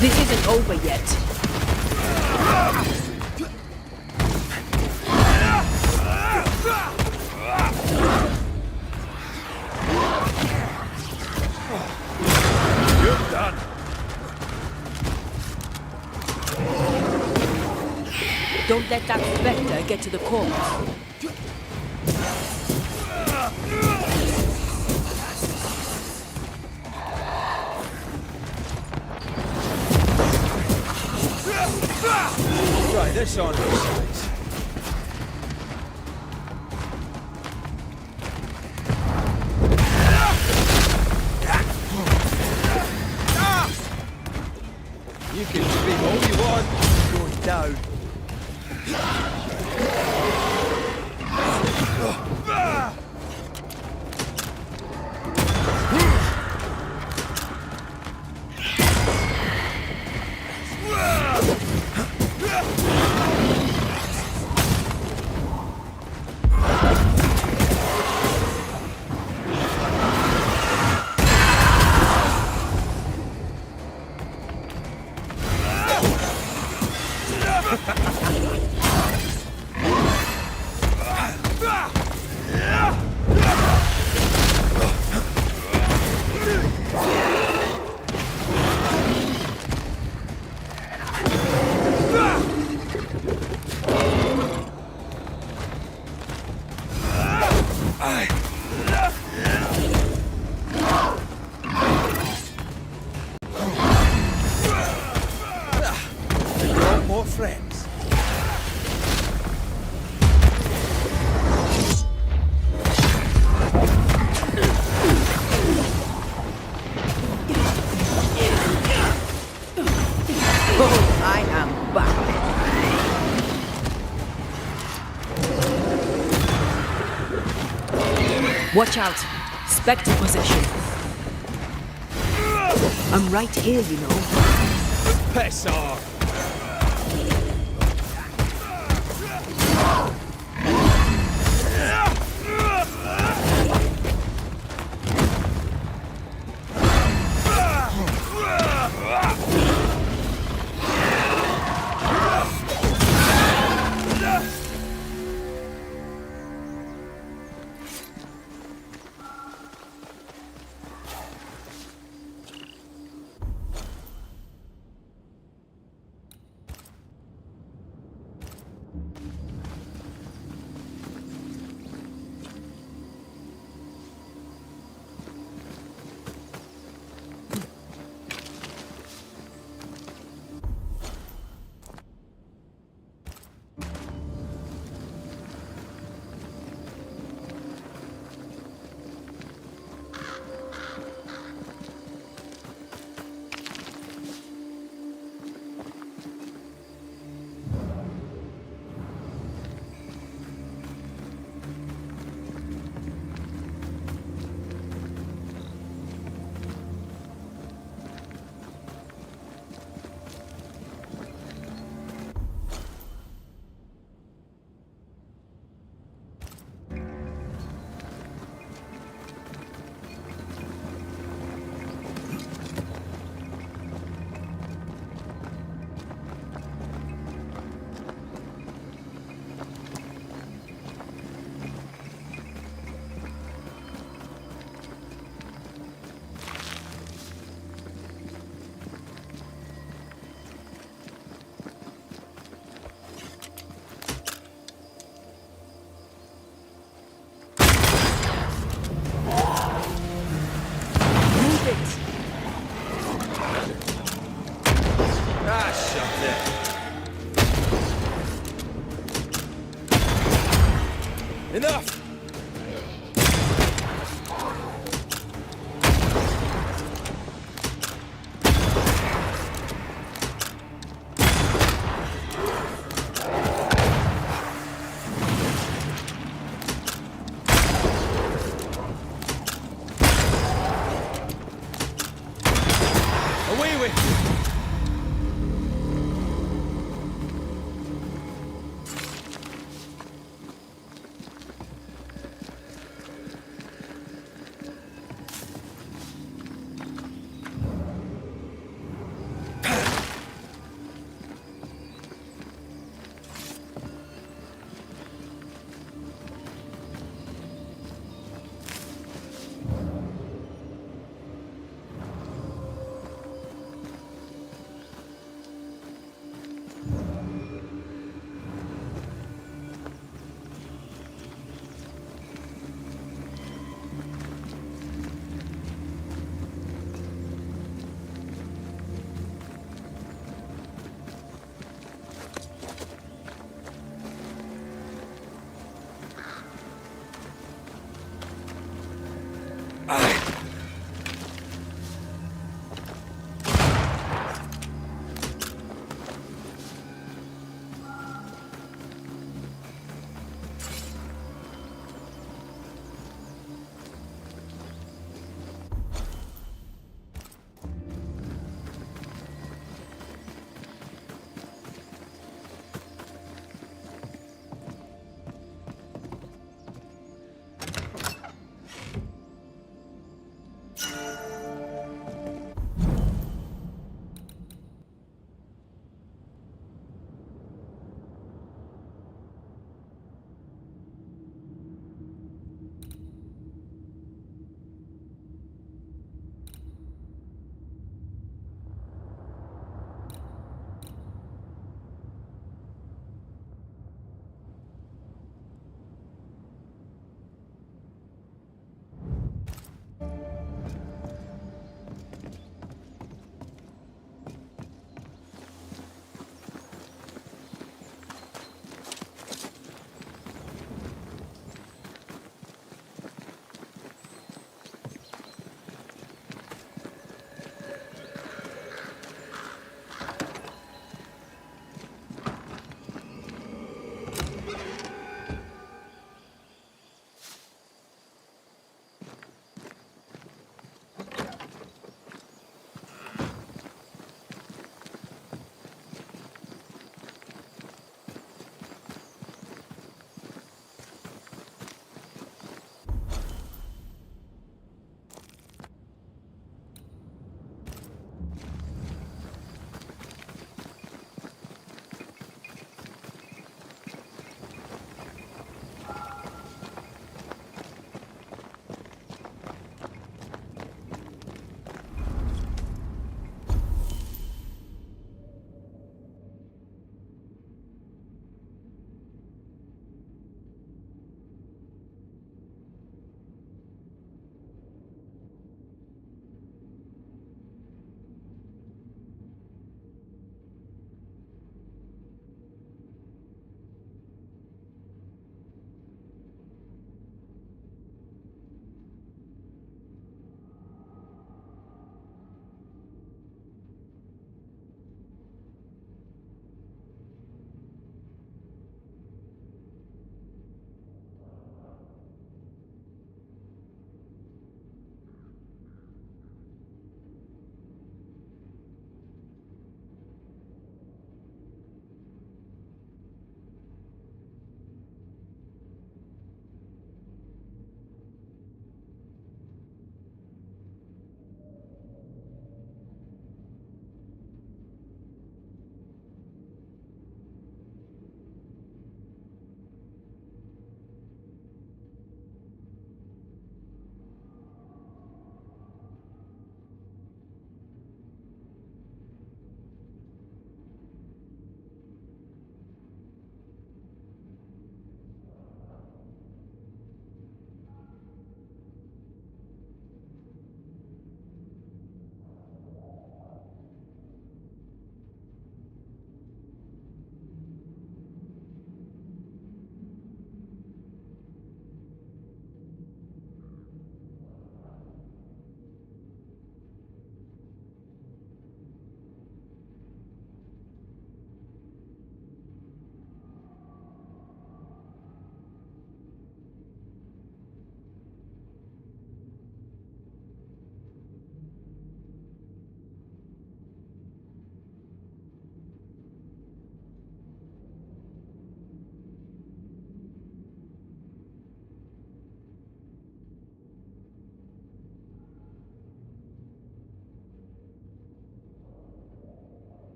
This isn't over yet. You're done. Don't let that spectre get to the corpse. Try this on for size. You can scream all you want. Going down. More friends. Oh, I am back. Watch out. Spectre possession. I'm right here, you know. Piss off. Away with you!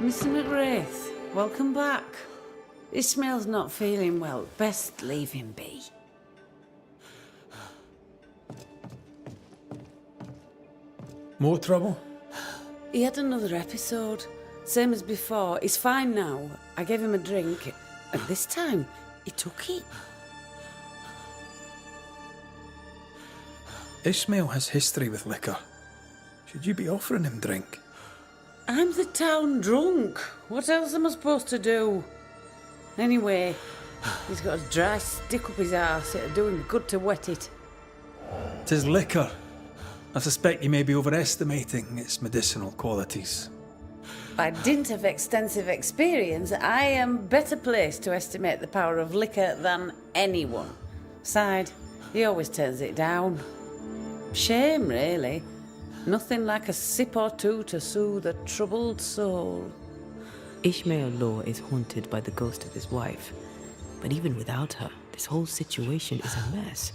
Mr. McWraith, welcome back. Ishmael's not feeling well. Best leave him be. More trouble? He had another episode. Same as before. He's fine now. I gave him a drink, and this time, he took it. Ishmael has history with liquor. Should you be offering him drink? I'm the town drunk. What else am I supposed to do? Anyway, he's got a dry stick up his arse. It'll do him good to wet it. 'Tis liquor. I suspect you may be overestimating its medicinal qualities. By dint of extensive experience, I am better placed to estimate the power of liquor than anyone. Besides, he always turns it down. Shame, really. Nothing like a sip or two to soothe a troubled soul. Ishmael Law is haunted by the ghost of his wife. But even without her, this whole situation is a mess.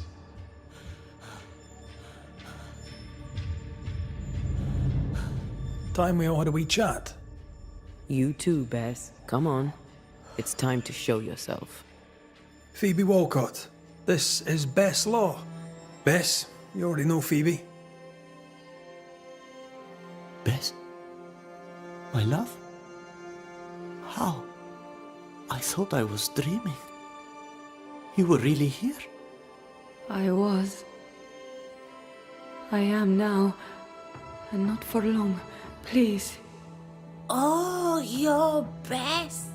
Time we all had a wee chat. You too, Bess. Come on. It's time to show yourself. Phoebe Walcott, this is Bess Law. Bess, you already know Phoebe. Bess? My love? How? I thought I was dreaming. You were really here? I was. I am now. And not for long. Please. Oh, you're Bess.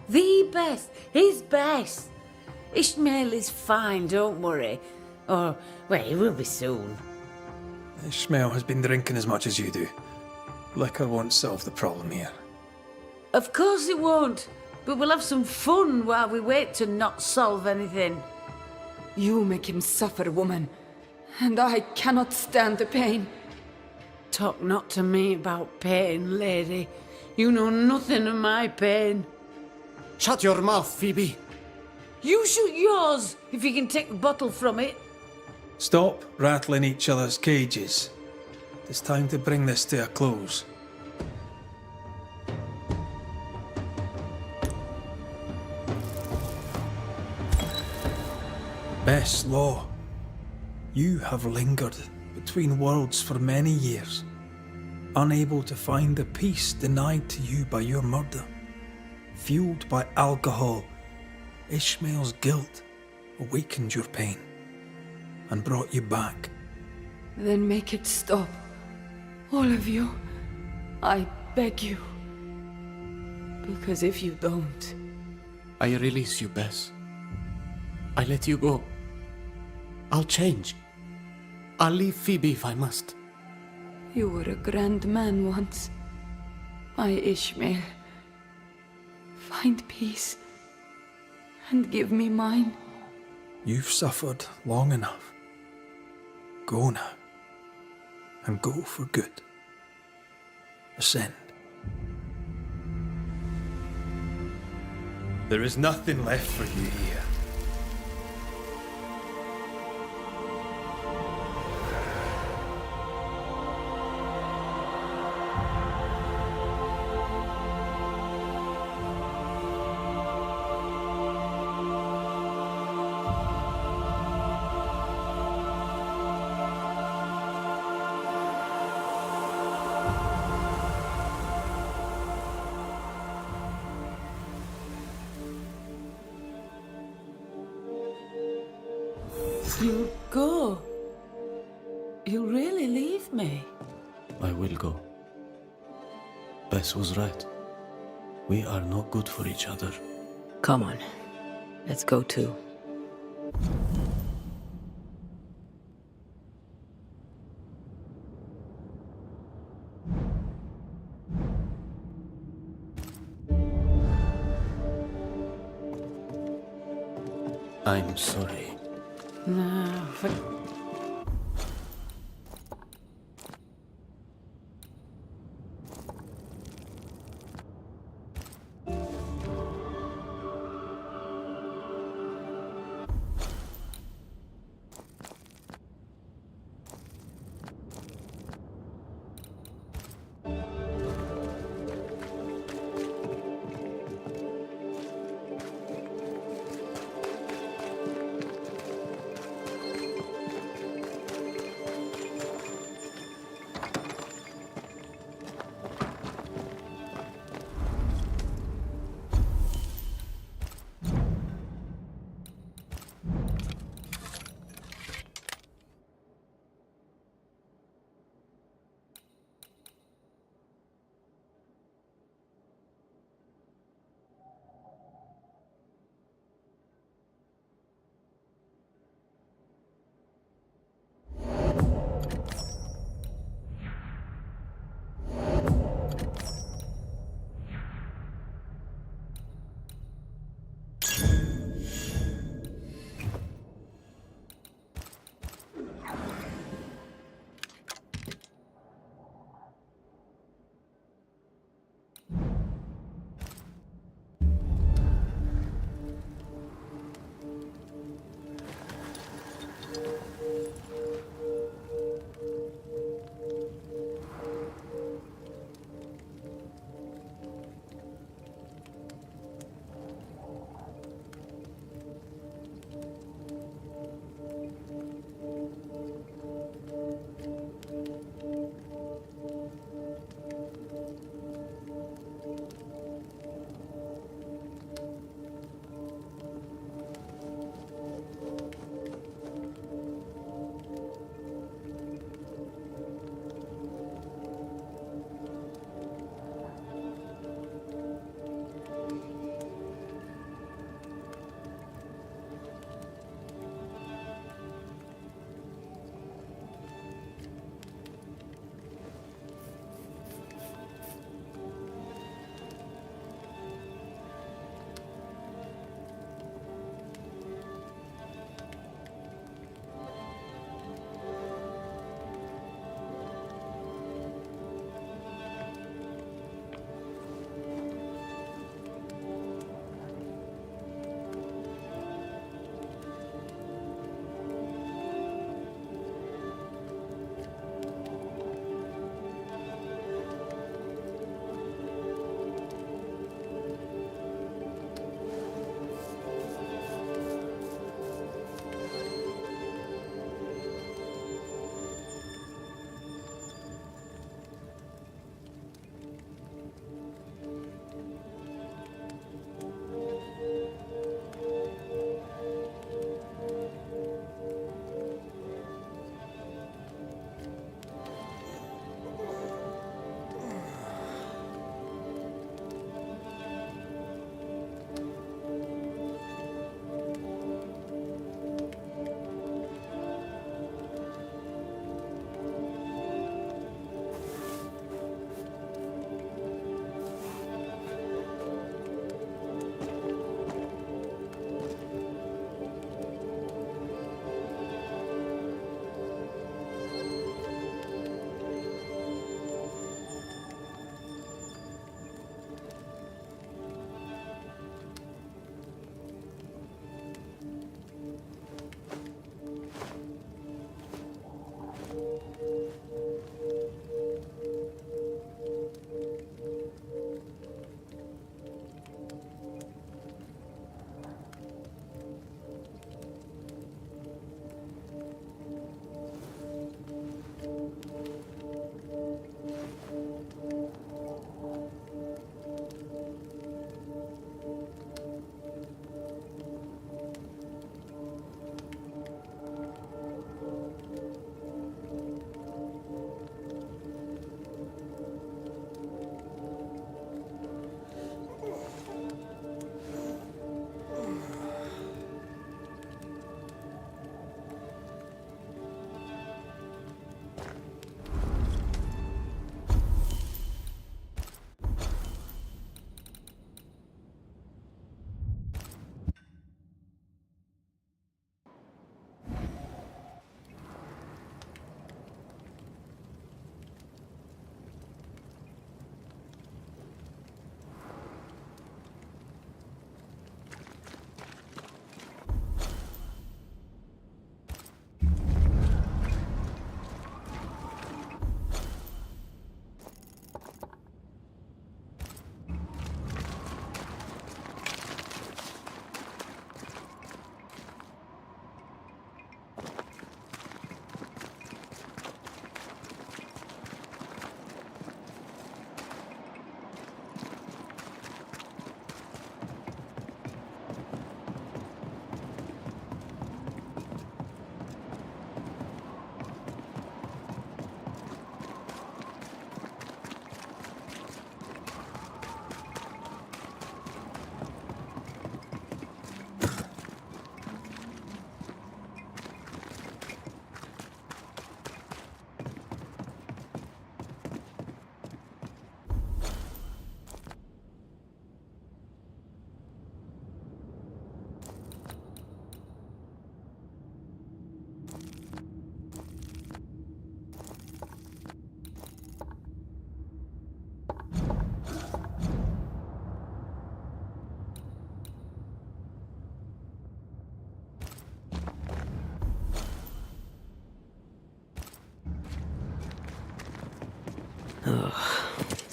The Bess. His Bess. Ishmael is fine, don't worry. Or, well, he will be soon. Ishmael has been drinking as much as you do. Liquor won't solve the problem here. Of course it won't. But we'll have some fun while we wait to not solve anything. You make him suffer, woman. And I cannot stand the pain. Talk not to me about pain, lady. You know nothing of my pain. Shut your mouth, Phoebe! You shoot yours, if you can take the bottle from it. Stop rattling each other's cages. It's time to bring this to a close. Bess Law, you have lingered between worlds for many years, unable to find the peace denied to you by your murder. Fueled by alcohol, Ishmael's guilt awakened your pain and brought you back. Then make it stop. All of you. I beg you. Because if you don't... I release you, Bess. I let you go. I'll change. I'll leave Phoebe if I must. You were a grand man once. My Ishmael. Find peace. And give me mine. You've suffered long enough. Go now. And go for good. Ascend. There is nothing left for you here. You'll go. You'll really leave me. I will go. Bess was right. We are not good for each other. Come on. Let's go too. I'm sorry. No, for...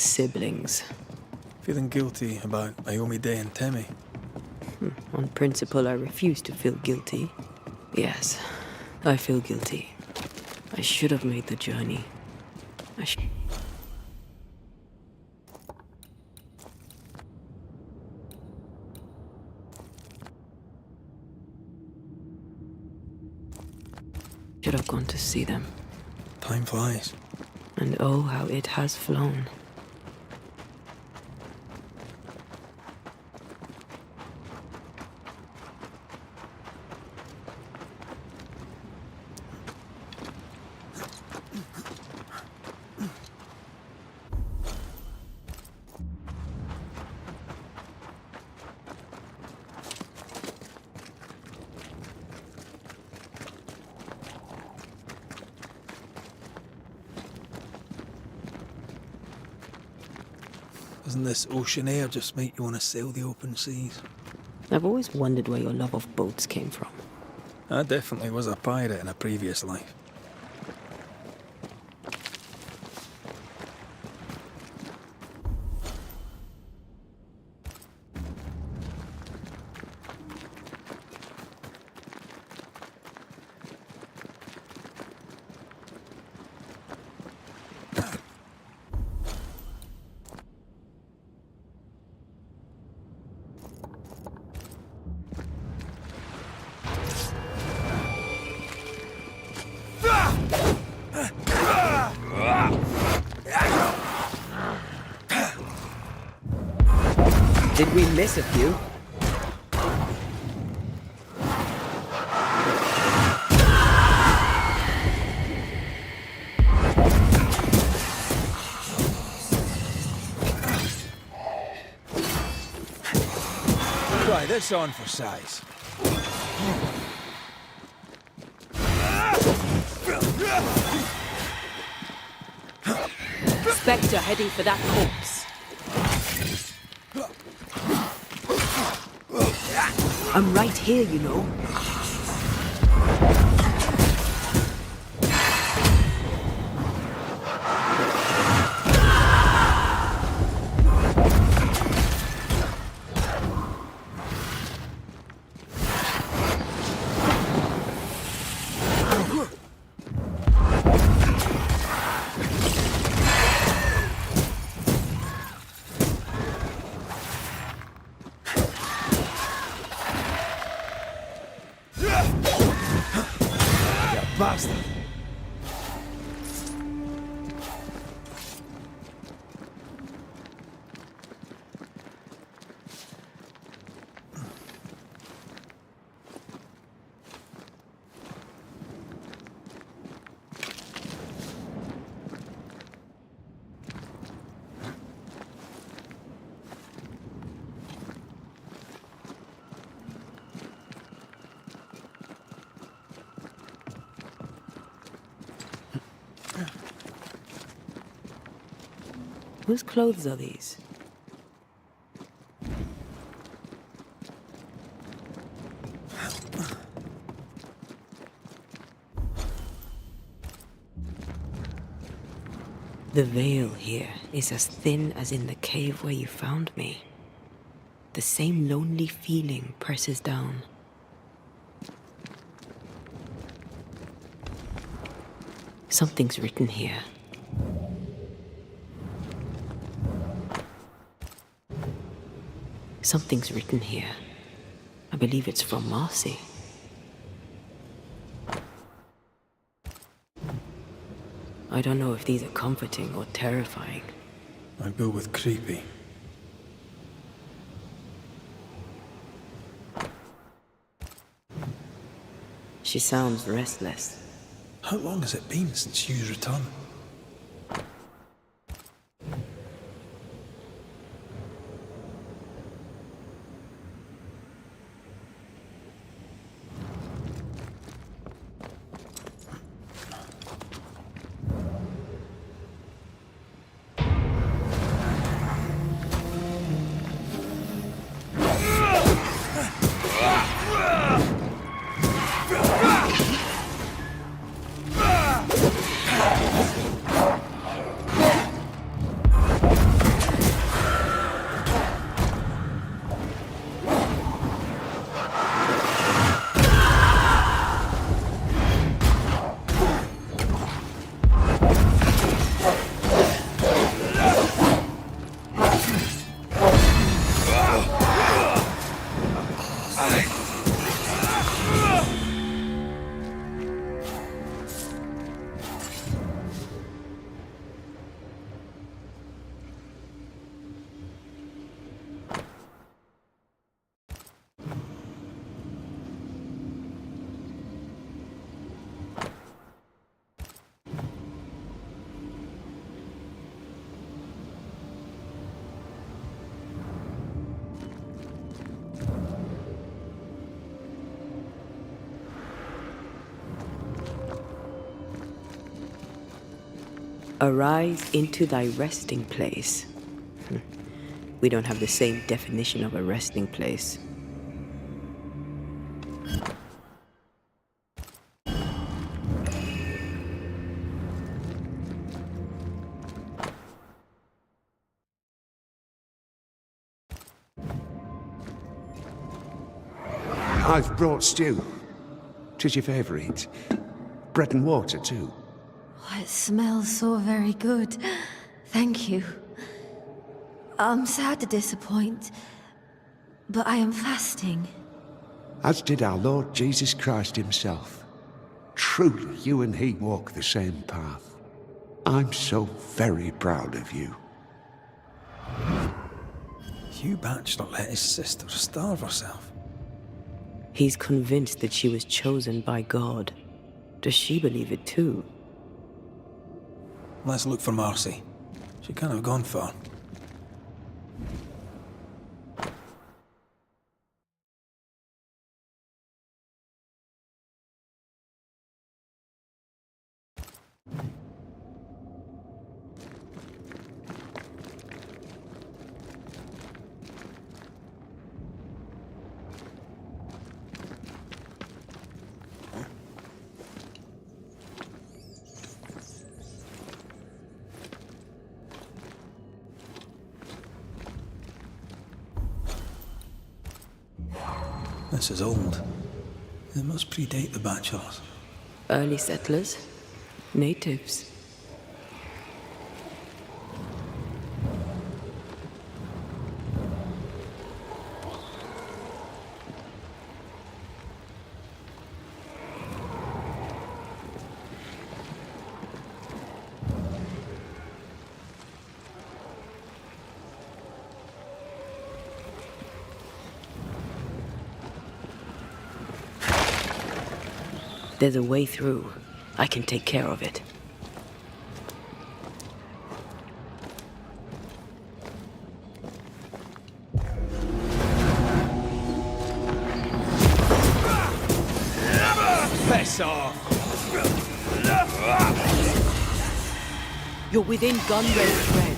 Siblings. Feeling guilty about Ayomide and Temi? On principle, I refuse to feel guilty. Yes, I feel guilty. I should have made the journey. Should have gone to see them. Time flies. And oh, how it has flown. Doesn't this ocean air just make you want to sail the open seas? I've always wondered where your love of boats came from. I definitely was a pirate in a previous life. Did we miss a few? Try this on for size. Spectre heading for that corpse. I'm right here, you know. Bastard! Whose clothes are these? The veil here is as thin as in the cave where you found me. The same lonely feeling presses down. Something's written here. Something's written here. I believe it's from Marcy. I don't know if these are comforting or terrifying. I'd go with creepy. She sounds restless. How long has it been since Hugh's return? Arise into thy resting place. We don't have the same definition of a resting place. I've brought stew. 'Tis your favourite. Bread and water, too. Oh, it smells so very good. Thank you. I'm sad to disappoint, but I am fasting. As did our Lord Jesus Christ himself. Truly, you and he walk the same path. I'm so very proud of you. Hugh Batchelor let his sister starve herself. He's convinced that she was chosen by God. Does she believe it too? Let's look for Marcy. She can't have gone far. This is old. It must predate the Batchelors. Early settlers? Natives? There's a way through. I can take care of it. Piss off! You're within gun range, Red.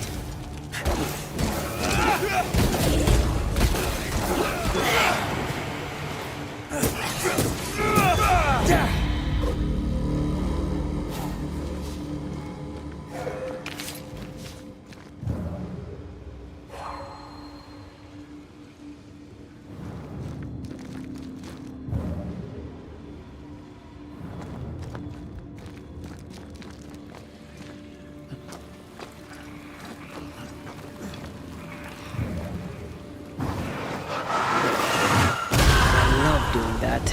I love doing that.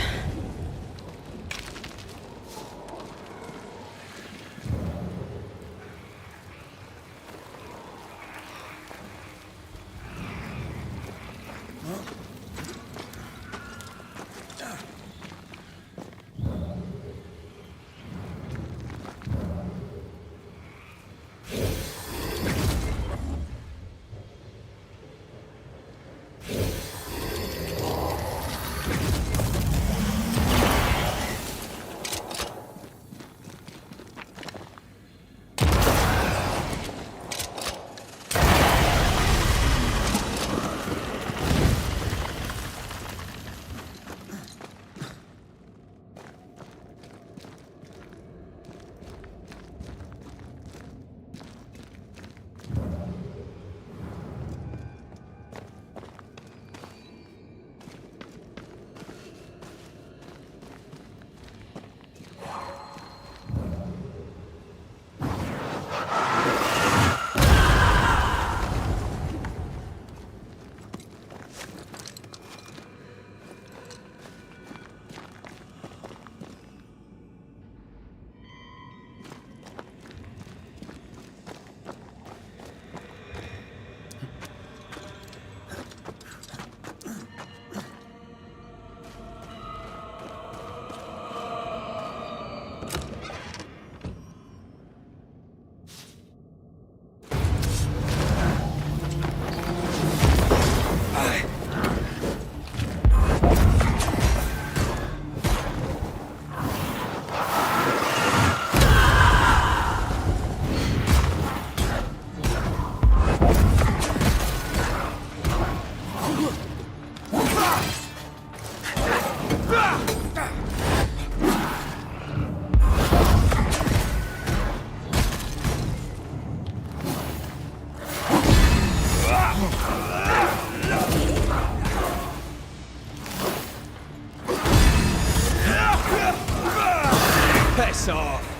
Piss off!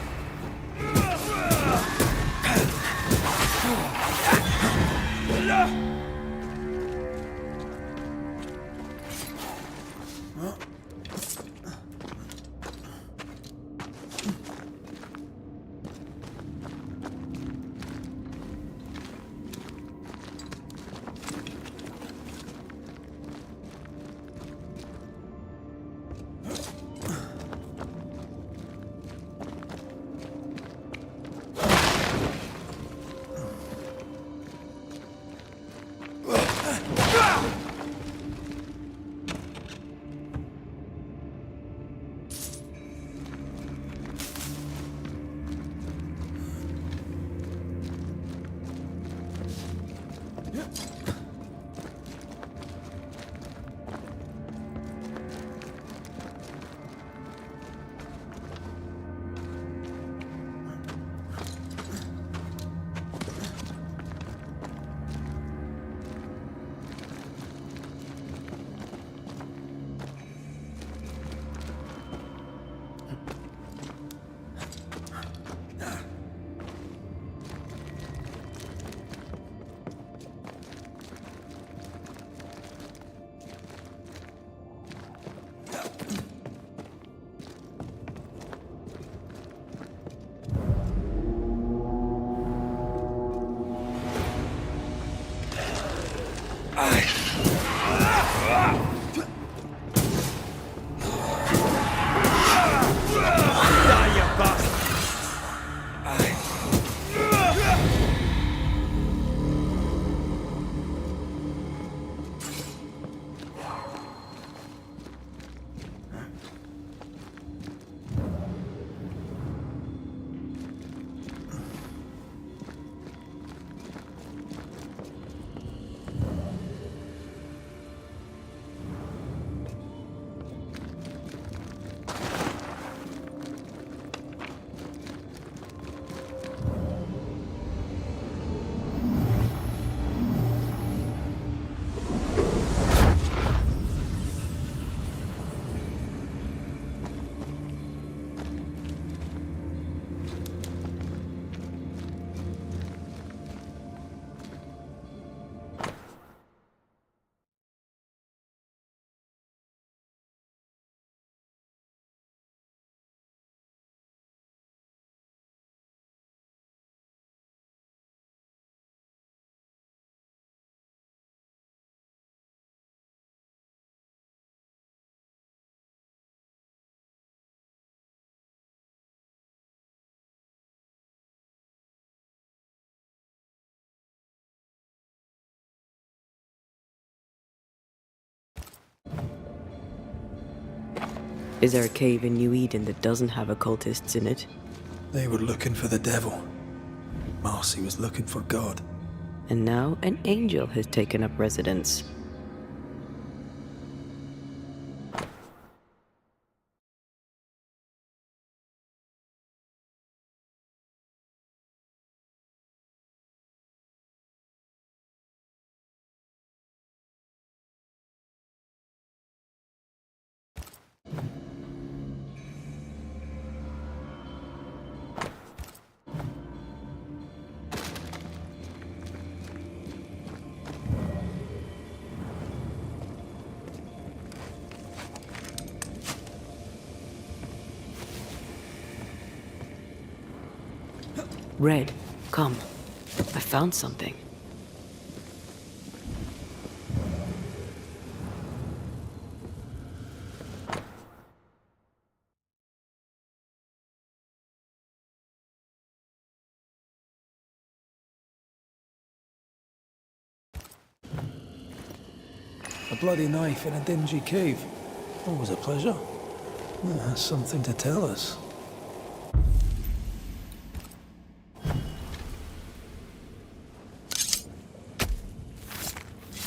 Is there a cave in New Eden that doesn't have occultists in it? They were looking for the devil. Marcy was looking for God. And now an angel has taken up residence. Red, come. I found something. A bloody knife in a dingy cave. Always a pleasure. That's something to tell us.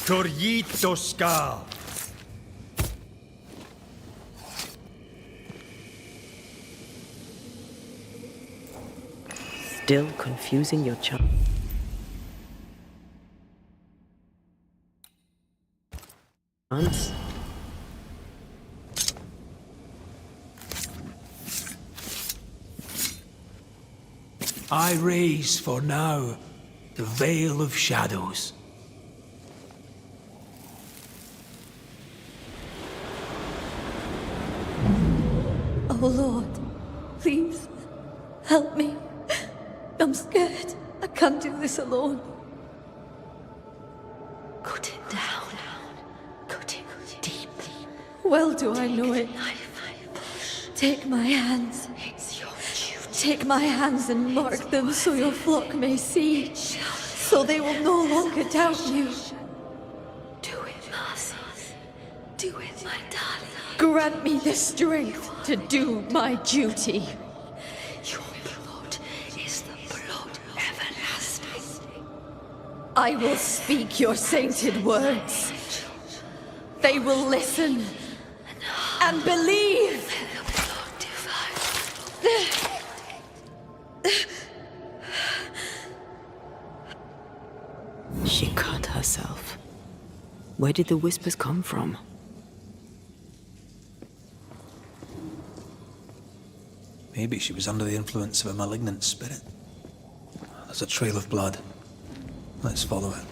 Corrito Ska! Still confusing your child. I raise for now the veil of shadows. Oh Lord, please, help me. I'm scared. I can't do this alone. Cut it down. Cut it deep. Well do I know it. Take my hands. Take my hands and mark them so your flock may see, so they will no longer doubt you. Do it, Marcy. Do it, my darling. Grant me the strength to do my duty. Your blood is the blood everlasting. I will speak your sainted words. They will listen and believe. She cut herself. Where did the whispers come from? Maybe she was under the influence of a malignant spirit. There's a trail of blood. Let's follow it.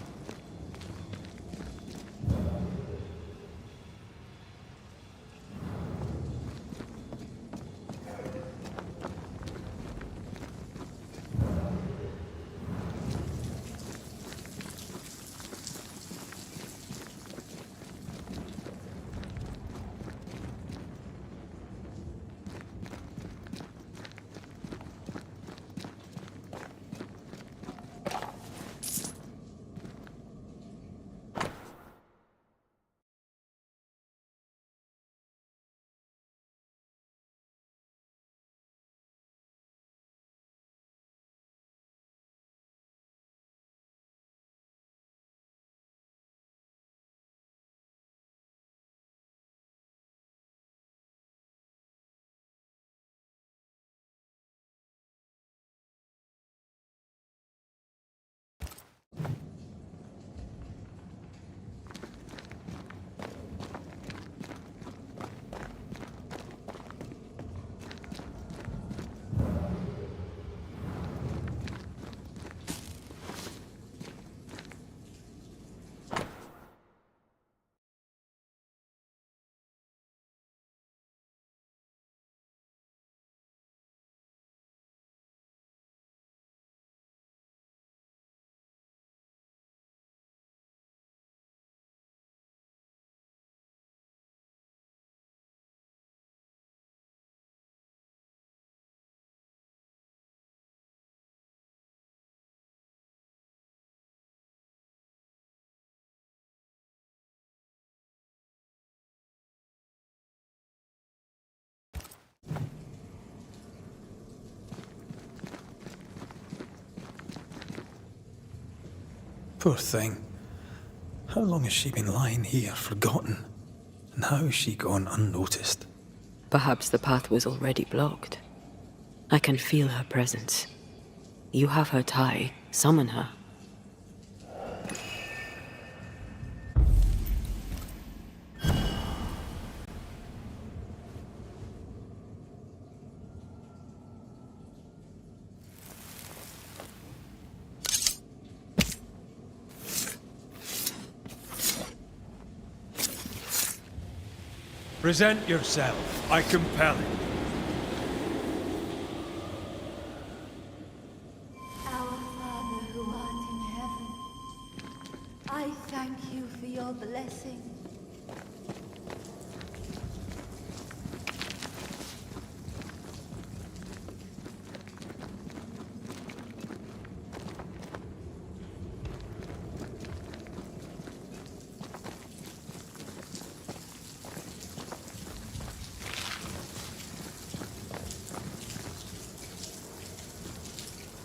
Poor thing. How long has she been lying here, forgotten? And how has she gone unnoticed? Perhaps the path was already blocked. I can feel her presence. You have her tie. Summon her. Present yourself. I compel it. Our Father who art in heaven, I thank you for your blessing.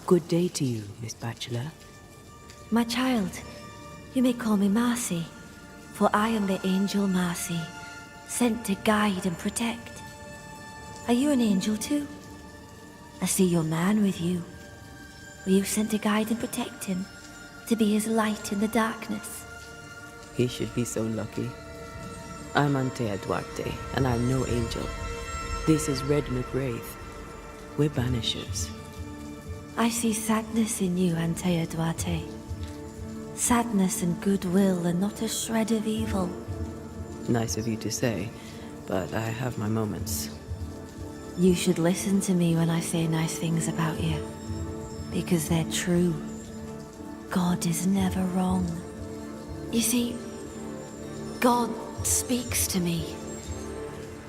Good day to you, Miss Bachelor. My child, you may call me Marcy, for I am the angel Marcy, sent to guide and protect. Are you an angel too? I see your man with you. Were you sent to guide and protect him, to be his light in the darkness? He should be so lucky. I'm Antea Duarte, and I'm no angel. This is Red McWraith. We're Banishers. I see sadness in you, Antea Duarte. Sadness and goodwill and not a shred of evil. Nice of you to say, but I have my moments. You should listen to me when I say nice things about you, because they're true. God is never wrong. You see, God speaks to me.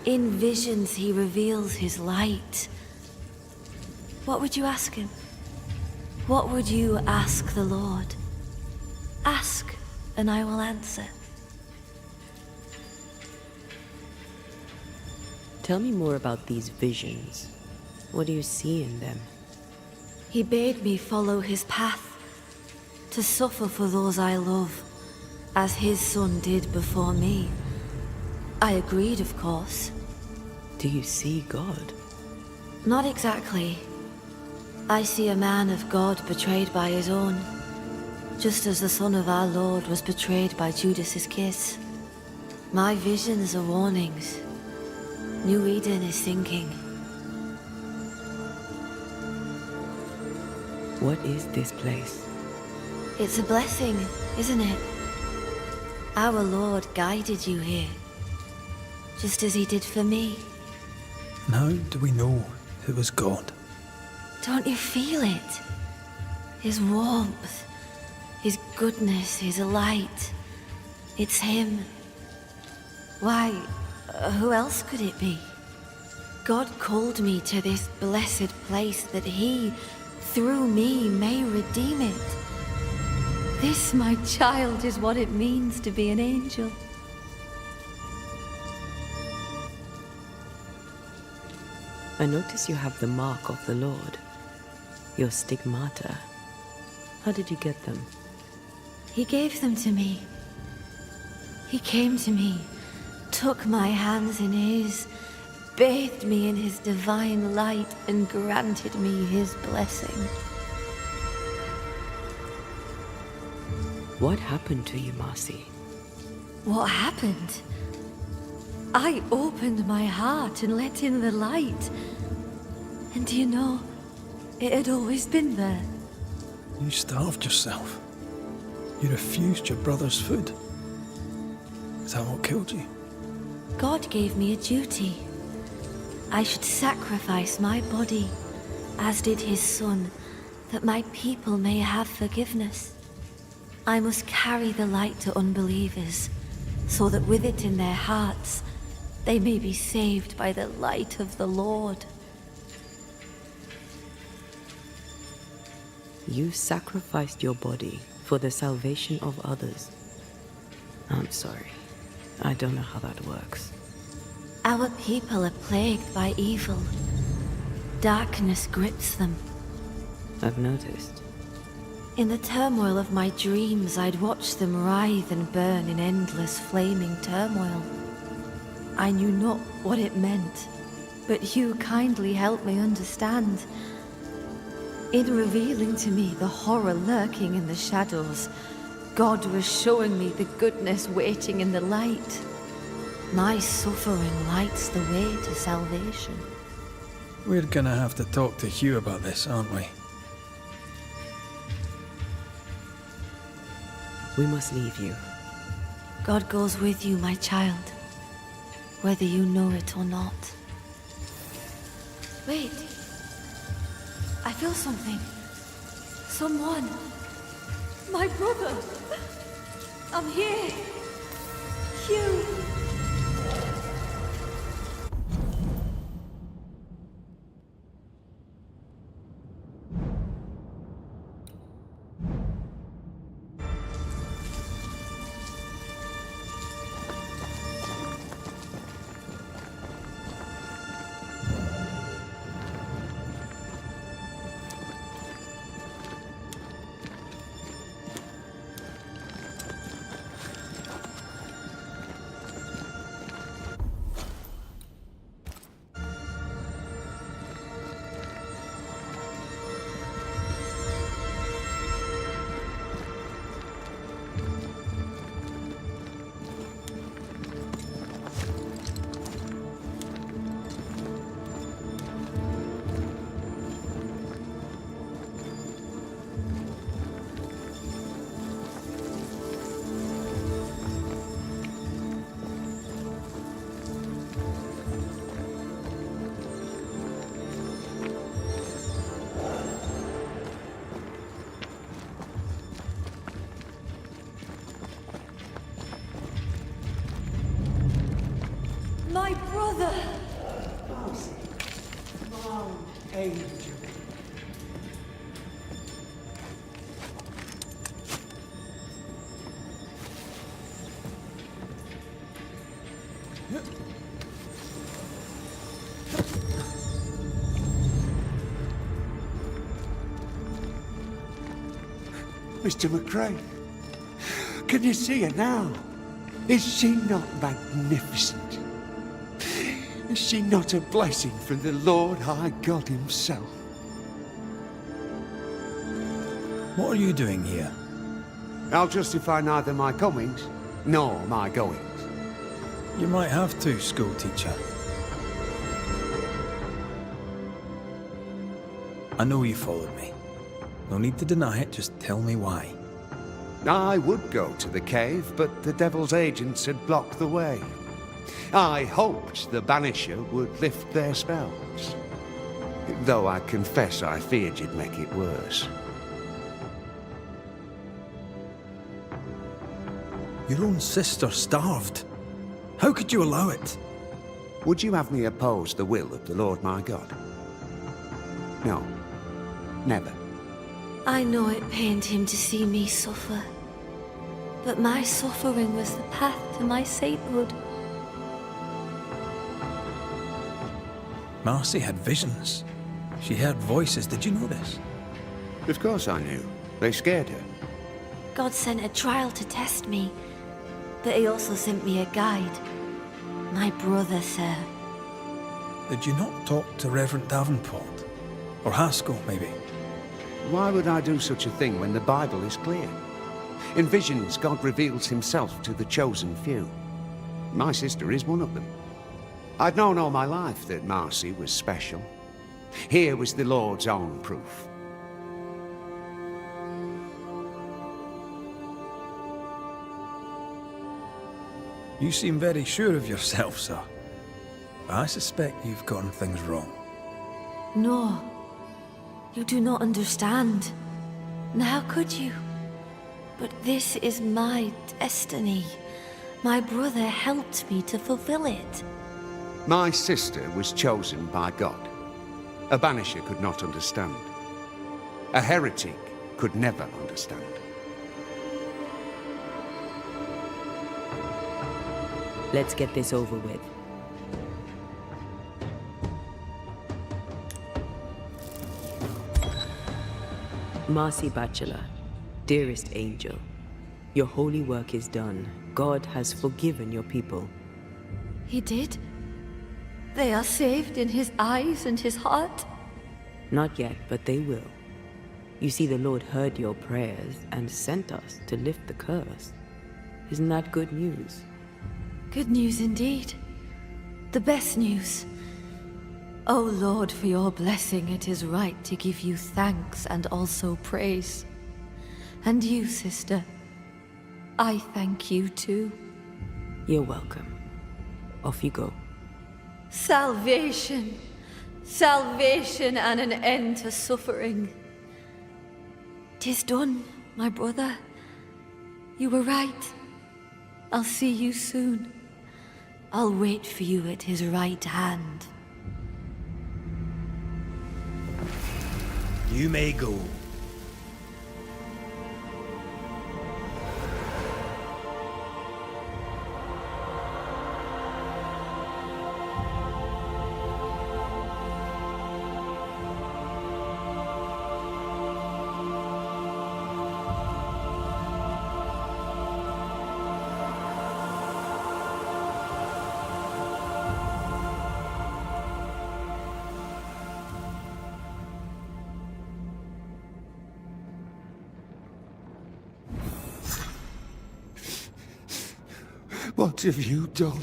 In visions, he reveals his light. What would you ask him? What would you ask the Lord? Ask, and I will answer. Tell me more about these visions. What do you see in them? He bade me follow his path, to suffer for those I love, as his son did before me. I agreed, of course. Do you see God? Not exactly. I see a man of God betrayed by his own, just as the Son of our Lord was betrayed by Judas's kiss. My visions are warnings. New Eden is sinking. What is this place? It's a blessing, isn't it? Our Lord guided you here, just as he did for me. And how do we know it was God? Don't you feel it? His warmth, his goodness, his light. It's him. Why, who else could it be? God called me to this blessed place that he, through me, may redeem it. This, my child, is what it means to be an angel. I notice you have the mark of the Lord. Your stigmata. How did you get them? He gave them to me. He came to me, took my hands in his, bathed me in his divine light, and granted me his blessing. What happened to you, Marcy? What happened? I opened my heart and let in the light. And do you know, it had always been there. You starved yourself. You refused your brother's food. Is that what killed you? God gave me a duty. I should sacrifice my body, as did his son, that my people may have forgiveness. I must carry the light to unbelievers, so that with it in their hearts, they may be saved by the light of the Lord. You sacrificed your body for the salvation of others. I'm sorry. I don't know how that works. Our people are plagued by evil. Darkness grips them. I've noticed. In the turmoil of my dreams, I'd watch them writhe and burn in endless flaming turmoil. I knew not what it meant, but you kindly helped me understand. In revealing to me the horror lurking in the shadows, God was showing me the goodness waiting in the light. My suffering lights the way to salvation. We're gonna have to talk to Hugh about this, aren't we? We must leave you. God goes with you, my child, whether you know it or not. Wait. I feel something. Someone. My brother. I'm here. Hugh. angel. Mr. McRae, can you see her now? Is she not magnificent? Is she not a blessing from the Lord High God himself? What are you doing here? I'll justify neither my comings nor my goings. You might have to, school teacher. I know you followed me. No need to deny it, just tell me why. I would go to the cave, but the Devil's agents had blocked the way. I hoped the Banisher would lift their spells. Though I confess I feared you'd make it worse. Your own sister starved. How could you allow it? Would you have me oppose the will of the Lord my God? No. Never. I know it pained him to see me suffer, but my suffering was the path to my sainthood. Marcy had visions. She heard voices. Did you know this? Of course I knew. They scared her. God sent a trial to test me, but he also sent me a guide. My brother, sir. Did you not talk to Reverend Davenport? Or Haskell, maybe? Why would I do such a thing when the Bible is clear? In visions, God reveals himself to the chosen few. My sister is one of them. I'd known all my life that Marcy was special. Here was the Lord's own proof. You seem very sure of yourself, sir. I suspect you've gotten things wrong. No, you do not understand. And how could you? But this is my destiny. My brother helped me to fulfill it. My sister was chosen by God. A banisher could not understand. A heretic could never understand. Let's get this over with. Marcy Bachelor, dearest angel, your holy work is done. God has forgiven your people. He did? They are saved in his eyes and his heart? Not yet, but they will. You see, the Lord heard your prayers and sent us to lift the curse. Isn't that good news? Good news indeed. The best news. O Lord, for your blessing, it is right to give you thanks and also praise. And you, sister, I thank you too. You're welcome. Off you go. Salvation! Salvation and an end to suffering. 'Tis done, my brother. You were right. I'll see you soon. I'll wait for you at his right hand. You may go. What have you done?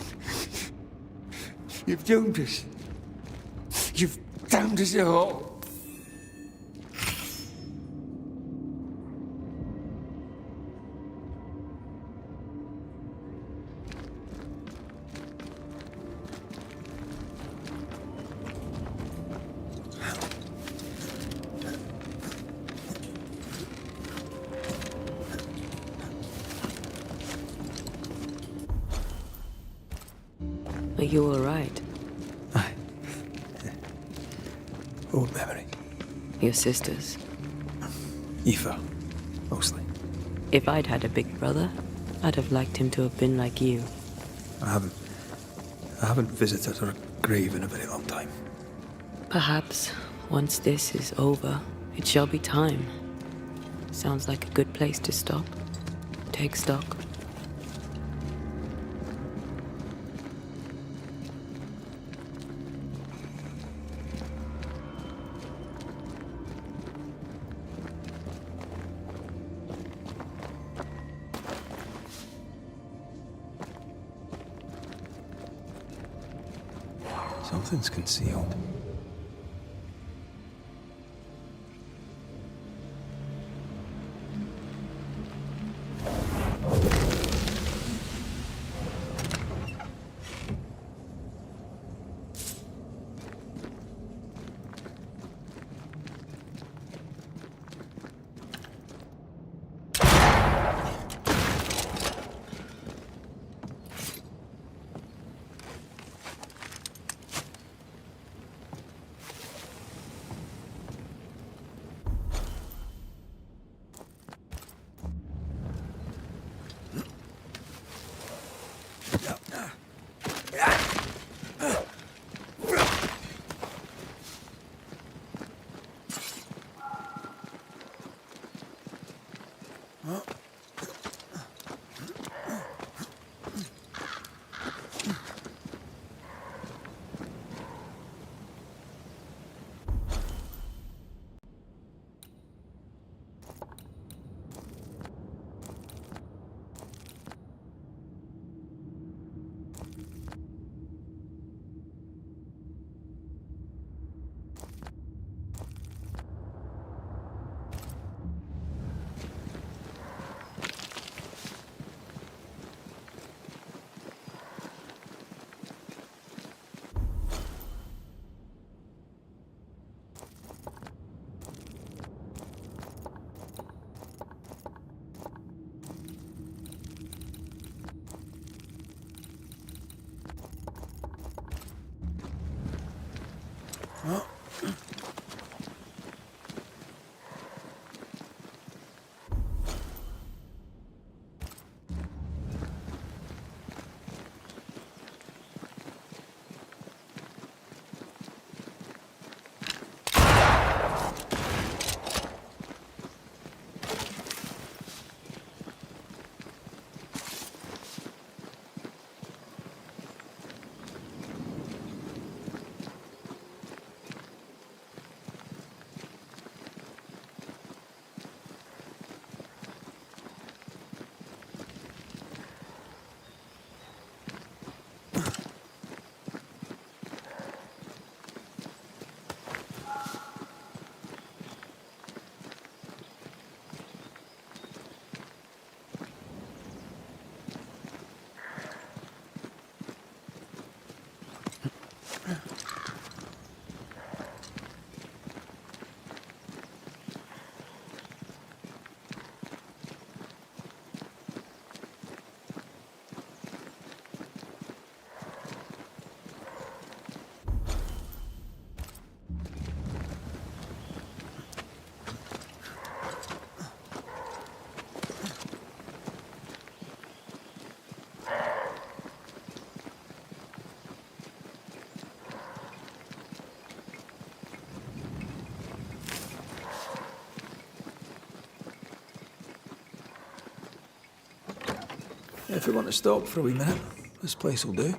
You've doomed us. You've damned us all. Are you all right? Old memory. Your sisters. Aoife, mostly. If I'd had a big brother, I'd have liked him to have been like you. I haven't visited her grave in a very long time. Perhaps, once this is over, it shall be time. Sounds like a good place to stop. Take stock. Something's concealed. If we want to stop for a wee minute, this place will do.